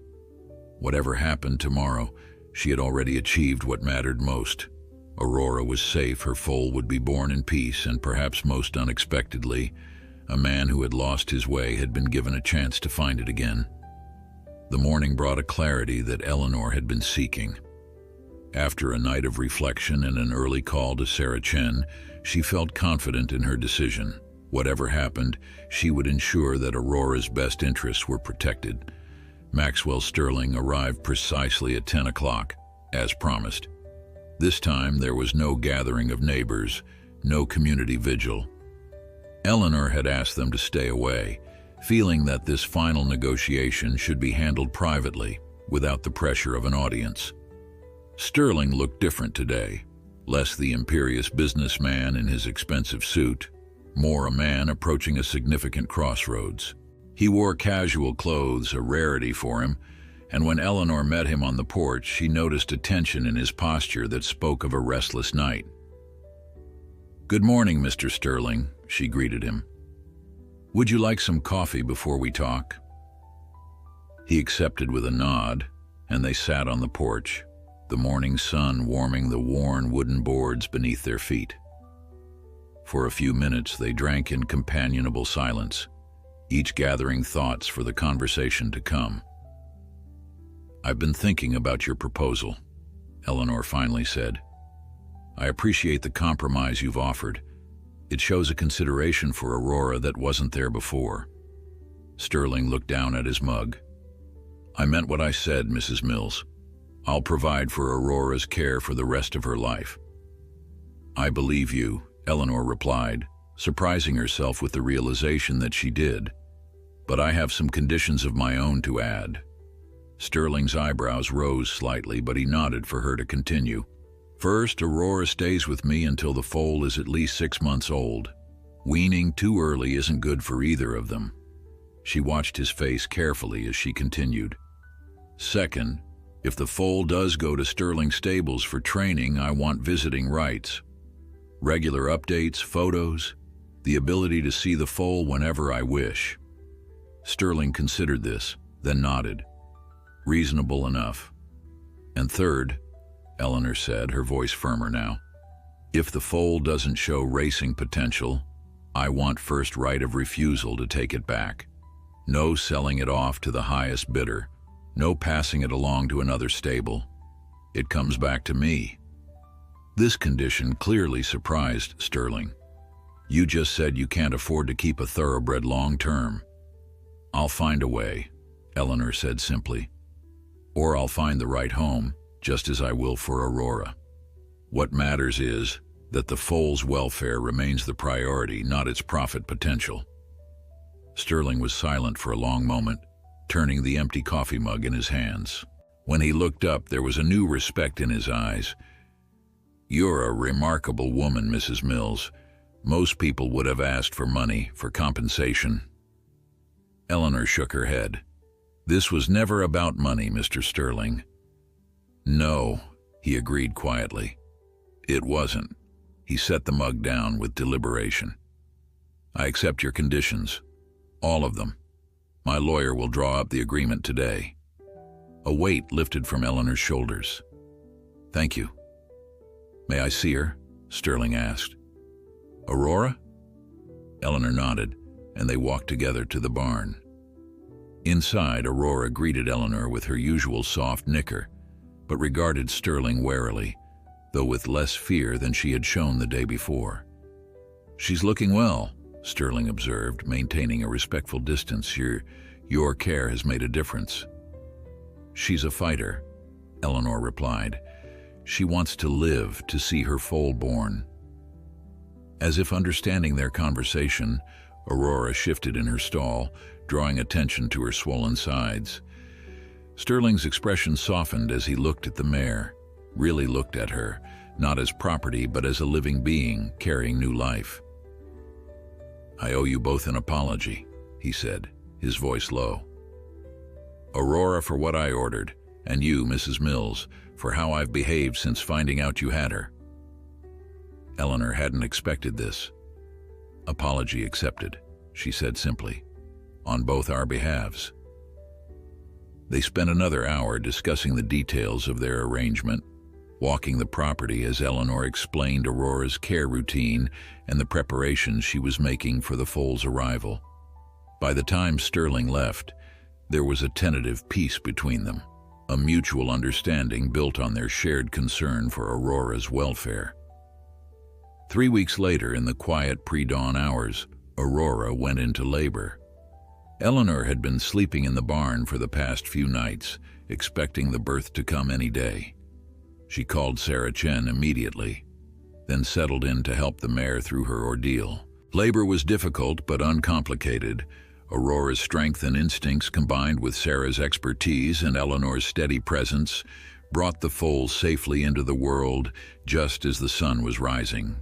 Whatever happened tomorrow, she had already achieved what mattered most. Aurora was safe, her foal would be born in peace, and perhaps most unexpectedly, a man who had lost his way had been given a chance to find it again. The morning brought a clarity that Eleanor had been seeking. After a night of reflection and an early call to Sarah Chen, she felt confident in her decision. Whatever happened, she would ensure that Aurora's best interests were protected. Maxwell Sterling arrived precisely at 10 o'clock, as promised. This time there was no gathering of neighbors, no community vigil. Eleanor had asked them to stay away, feeling that this final negotiation should be handled privately, without the pressure of an audience. Sterling looked different today, less the imperious businessman in his expensive suit, more a man approaching a significant crossroads. He wore casual clothes, a rarity for him, and when Eleanor met him on the porch, she noticed a tension in his posture that spoke of a restless night. "Good morning, Mr. Sterling," she greeted him. "Would you like some coffee before we talk?" He accepted with a nod, and they sat on the porch, the morning sun warming the worn wooden boards beneath their feet. For a few minutes they drank in companionable silence, each gathering thoughts for the conversation to come. "I've been thinking about your proposal," Eleanor finally said. "I appreciate the compromise you've offered. It shows a consideration for Aurora that wasn't there before." Sterling looked down at his mug. "I meant what I said, Mrs. Mills. I'll provide for Aurora's care for the rest of her life." "I believe you," Eleanor replied, surprising herself with the realization that she did. "But I have some conditions of my own to add." Sterling's eyebrows rose slightly, but he nodded for her to continue. "First, Aurora stays with me until the foal is at least 6 months old. Weaning too early isn't good for either of them." She watched his face carefully as she continued. "Second, if the foal does go to Sterling Stables for training, I want visiting rights. Regular updates, photos, the ability to see the foal whenever I wish." Sterling considered this, then nodded. "Reasonable enough." "And third," Eleanor said, her voice firmer now, "if the foal doesn't show racing potential, I want first right of refusal to take it back. No selling it off to the highest bidder, no passing it along to another stable. It comes back to me." This condition clearly surprised Sterling. "You just said you can't afford to keep a thoroughbred long term." "I'll find a way," Eleanor said simply. "Or I'll find the right home, just as I will for Aurora. What matters is that the foal's welfare remains the priority, not its profit potential." Sterling was silent for a long moment, turning the empty coffee mug in his hands. When he looked up, there was a new respect in his eyes. "You're a remarkable woman, Mrs. Mills. Most people would have asked for money, for compensation." Eleanor shook her head. "This was never about money, Mr. Sterling." "No," he agreed quietly. "It wasn't." He set the mug down with deliberation. "I accept your conditions. All of them. My lawyer will draw up the agreement today." A weight lifted from Eleanor's shoulders. "Thank you." "May I see her?" Sterling asked. "Aurora?" Eleanor nodded, and they walked together to the barn. Inside, Aurora greeted Eleanor with her usual soft nicker, but regarded Sterling warily, though with less fear than she had shown the day before. "She's looking well," Sterling observed, maintaining a respectful distance. Your care has made a difference." "She's a fighter," Eleanor replied. She wants to live to see her foal born." As if understanding their conversation, Aurora shifted in her stall, drawing attention to her swollen sides. Sterling's expression softened as he looked at the mare, really looked at her, not as property but as a living being carrying new life. "I owe you both an apology," he said, his voice low. "Aurora for what I ordered, and you, Mrs. Mills, for how I've behaved since finding out you had her." Eleanor hadn't expected this. "Apology accepted," she said simply, "on both our behalves." They spent another hour discussing the details of their arrangement, walking the property as Eleanor explained Aurora's care routine and the preparations she was making for the foal's arrival. By the time Sterling left, there was a tentative peace between them, a mutual understanding built on their shared concern for Aurora's welfare. 3 weeks later, in the quiet pre-dawn hours, Aurora went into labor. Eleanor had been sleeping in the barn for the past few nights, expecting the birth to come any day. She called Sarah Chen immediately, then settled in to help the mare through her ordeal. Labor was difficult but uncomplicated. Aurora's strength and instincts combined with Sarah's expertise and Eleanor's steady presence brought the foal safely into the world just as the sun was rising.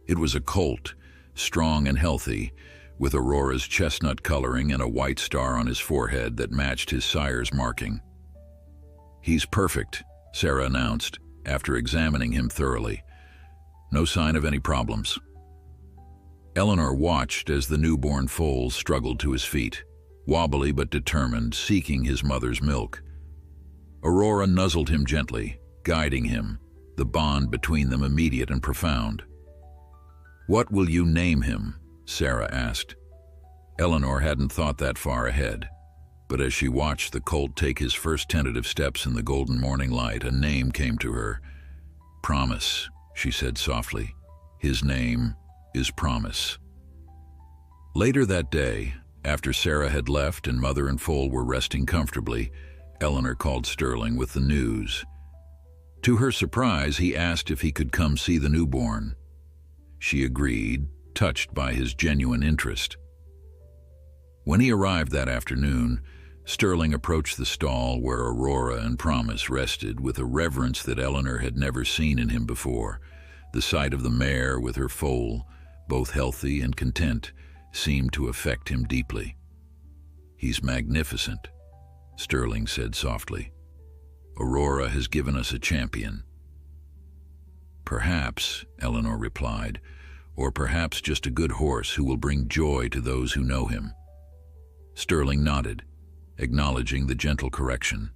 It was a colt, strong and healthy, with Aurora's chestnut coloring and a white star on his forehead that matched his sire's marking. "He's perfect," Sarah announced, after examining him thoroughly. "No sign of any problems." Eleanor watched as the newborn foal struggled to his feet, wobbly but determined, seeking his mother's milk. Aurora nuzzled him gently, guiding him, the bond between them immediate and profound. "What will you name him?" Sarah asked. Eleanor hadn't thought that far ahead, but as she watched the colt take his first tentative steps in the golden morning light, a name came to her. "Promise," she said softly. "His name is Promise." Later that day, after Sarah had left and mother and foal were resting comfortably, Eleanor called Sterling with the news. To her surprise, he asked if he could come see the newborn. She agreed, touched by his genuine interest. When he arrived that afternoon, Sterling approached the stall where Aurora and Promise rested with a reverence that Eleanor had never seen in him before. The sight of the mare with her foal, both healthy and content, seemed to affect him deeply. "He's magnificent," Sterling said softly. "Aurora has given us a champion." "Perhaps," Eleanor replied, "or perhaps just a good horse who will bring joy to those who know him." Sterling nodded, acknowledging the gentle correction.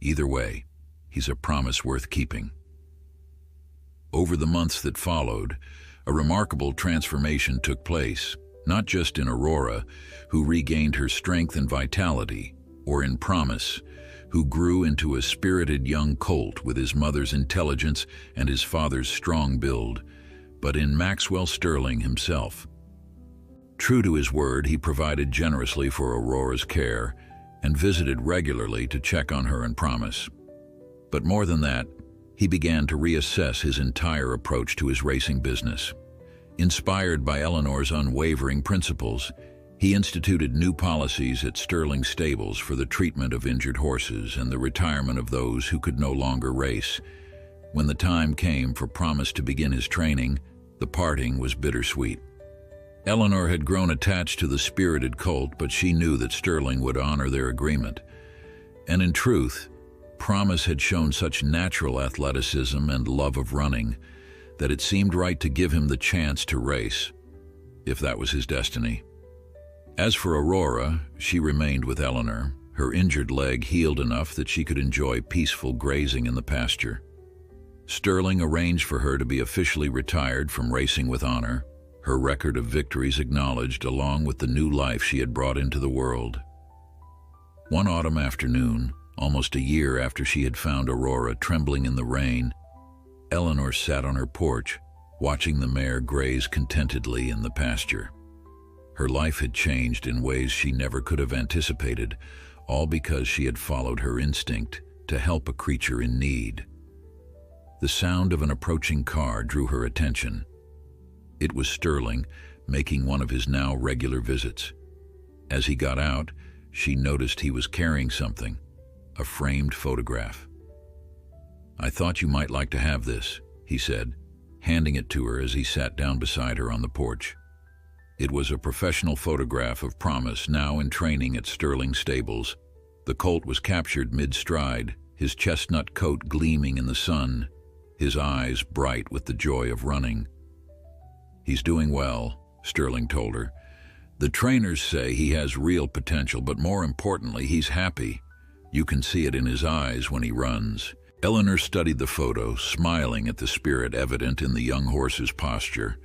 "Either way, he's a promise worth keeping." Over the months that followed, a remarkable transformation took place, not just in Aurora, who regained her strength and vitality, or in Promise, who grew into a spirited young colt with his mother's intelligence and his father's strong build, but in Maxwell Sterling himself. True to his word, he provided generously for Aurora's care and visited regularly to check on her and Promise. But more than that, he began to reassess his entire approach to his racing business. Inspired by Eleanor's unwavering principles, he instituted new policies at Sterling stables for the treatment of injured horses and the retirement of those who could no longer race. When the time came for Promise to begin his training, the parting was bittersweet. Eleanor had grown attached to the spirited colt, but she knew that Sterling would honor their agreement. And in truth, Promise had shown such natural athleticism and love of running that it seemed right to give him the chance to race, if that was his destiny. As for Aurora, she remained with Eleanor, her injured leg healed enough that she could enjoy peaceful grazing in the pasture. Sterling arranged for her to be officially retired from racing with honor, her record of victories acknowledged along with the new life she had brought into the world. One autumn afternoon, almost a year after she had found Aurora trembling in the rain, Eleanor sat on her porch, watching the mare graze contentedly in the pasture. Her life had changed in ways she never could have anticipated, all because she had followed her instinct to help a creature in need. The sound of an approaching car drew her attention. It was Sterling, making one of his now regular visits. As he got out, she noticed he was carrying something, a framed photograph. "I thought you might like to have this," he said, handing it to her as he sat down beside her on the porch. It was a professional photograph of Promise, now in training at Sterling Stables. The colt was captured mid-stride, his chestnut coat gleaming in the sun, his eyes bright with the joy of running. "He's doing well," Sterling told her. "The trainers say he has real potential, but more importantly, he's happy. You can see it in his eyes when he runs." Eleanor studied the photo, smiling at the spirit evident in the young horse's posture.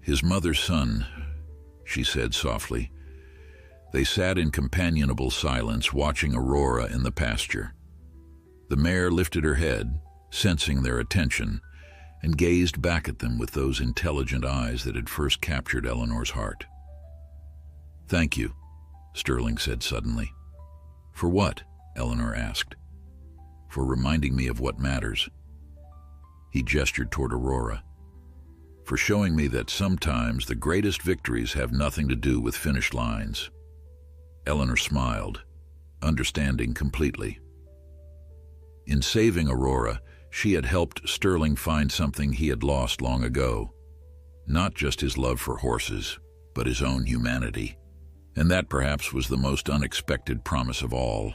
"His mother's son," she said softly. They sat in companionable silence, watching Aurora in the pasture. The mare lifted her head, sensing their attention, and gazed back at them with those intelligent eyes that had first captured Eleanor's heart. "Thank you," Sterling said suddenly. "For what?" Eleanor asked. "For reminding me of what matters." He gestured toward Aurora. "For showing me that sometimes the greatest victories have nothing to do with finish lines." Eleanor smiled, understanding completely. In saving Aurora, she had helped Sterling find something he had lost long ago. Not just his love for horses, but his own humanity. And that perhaps was the most unexpected promise of all.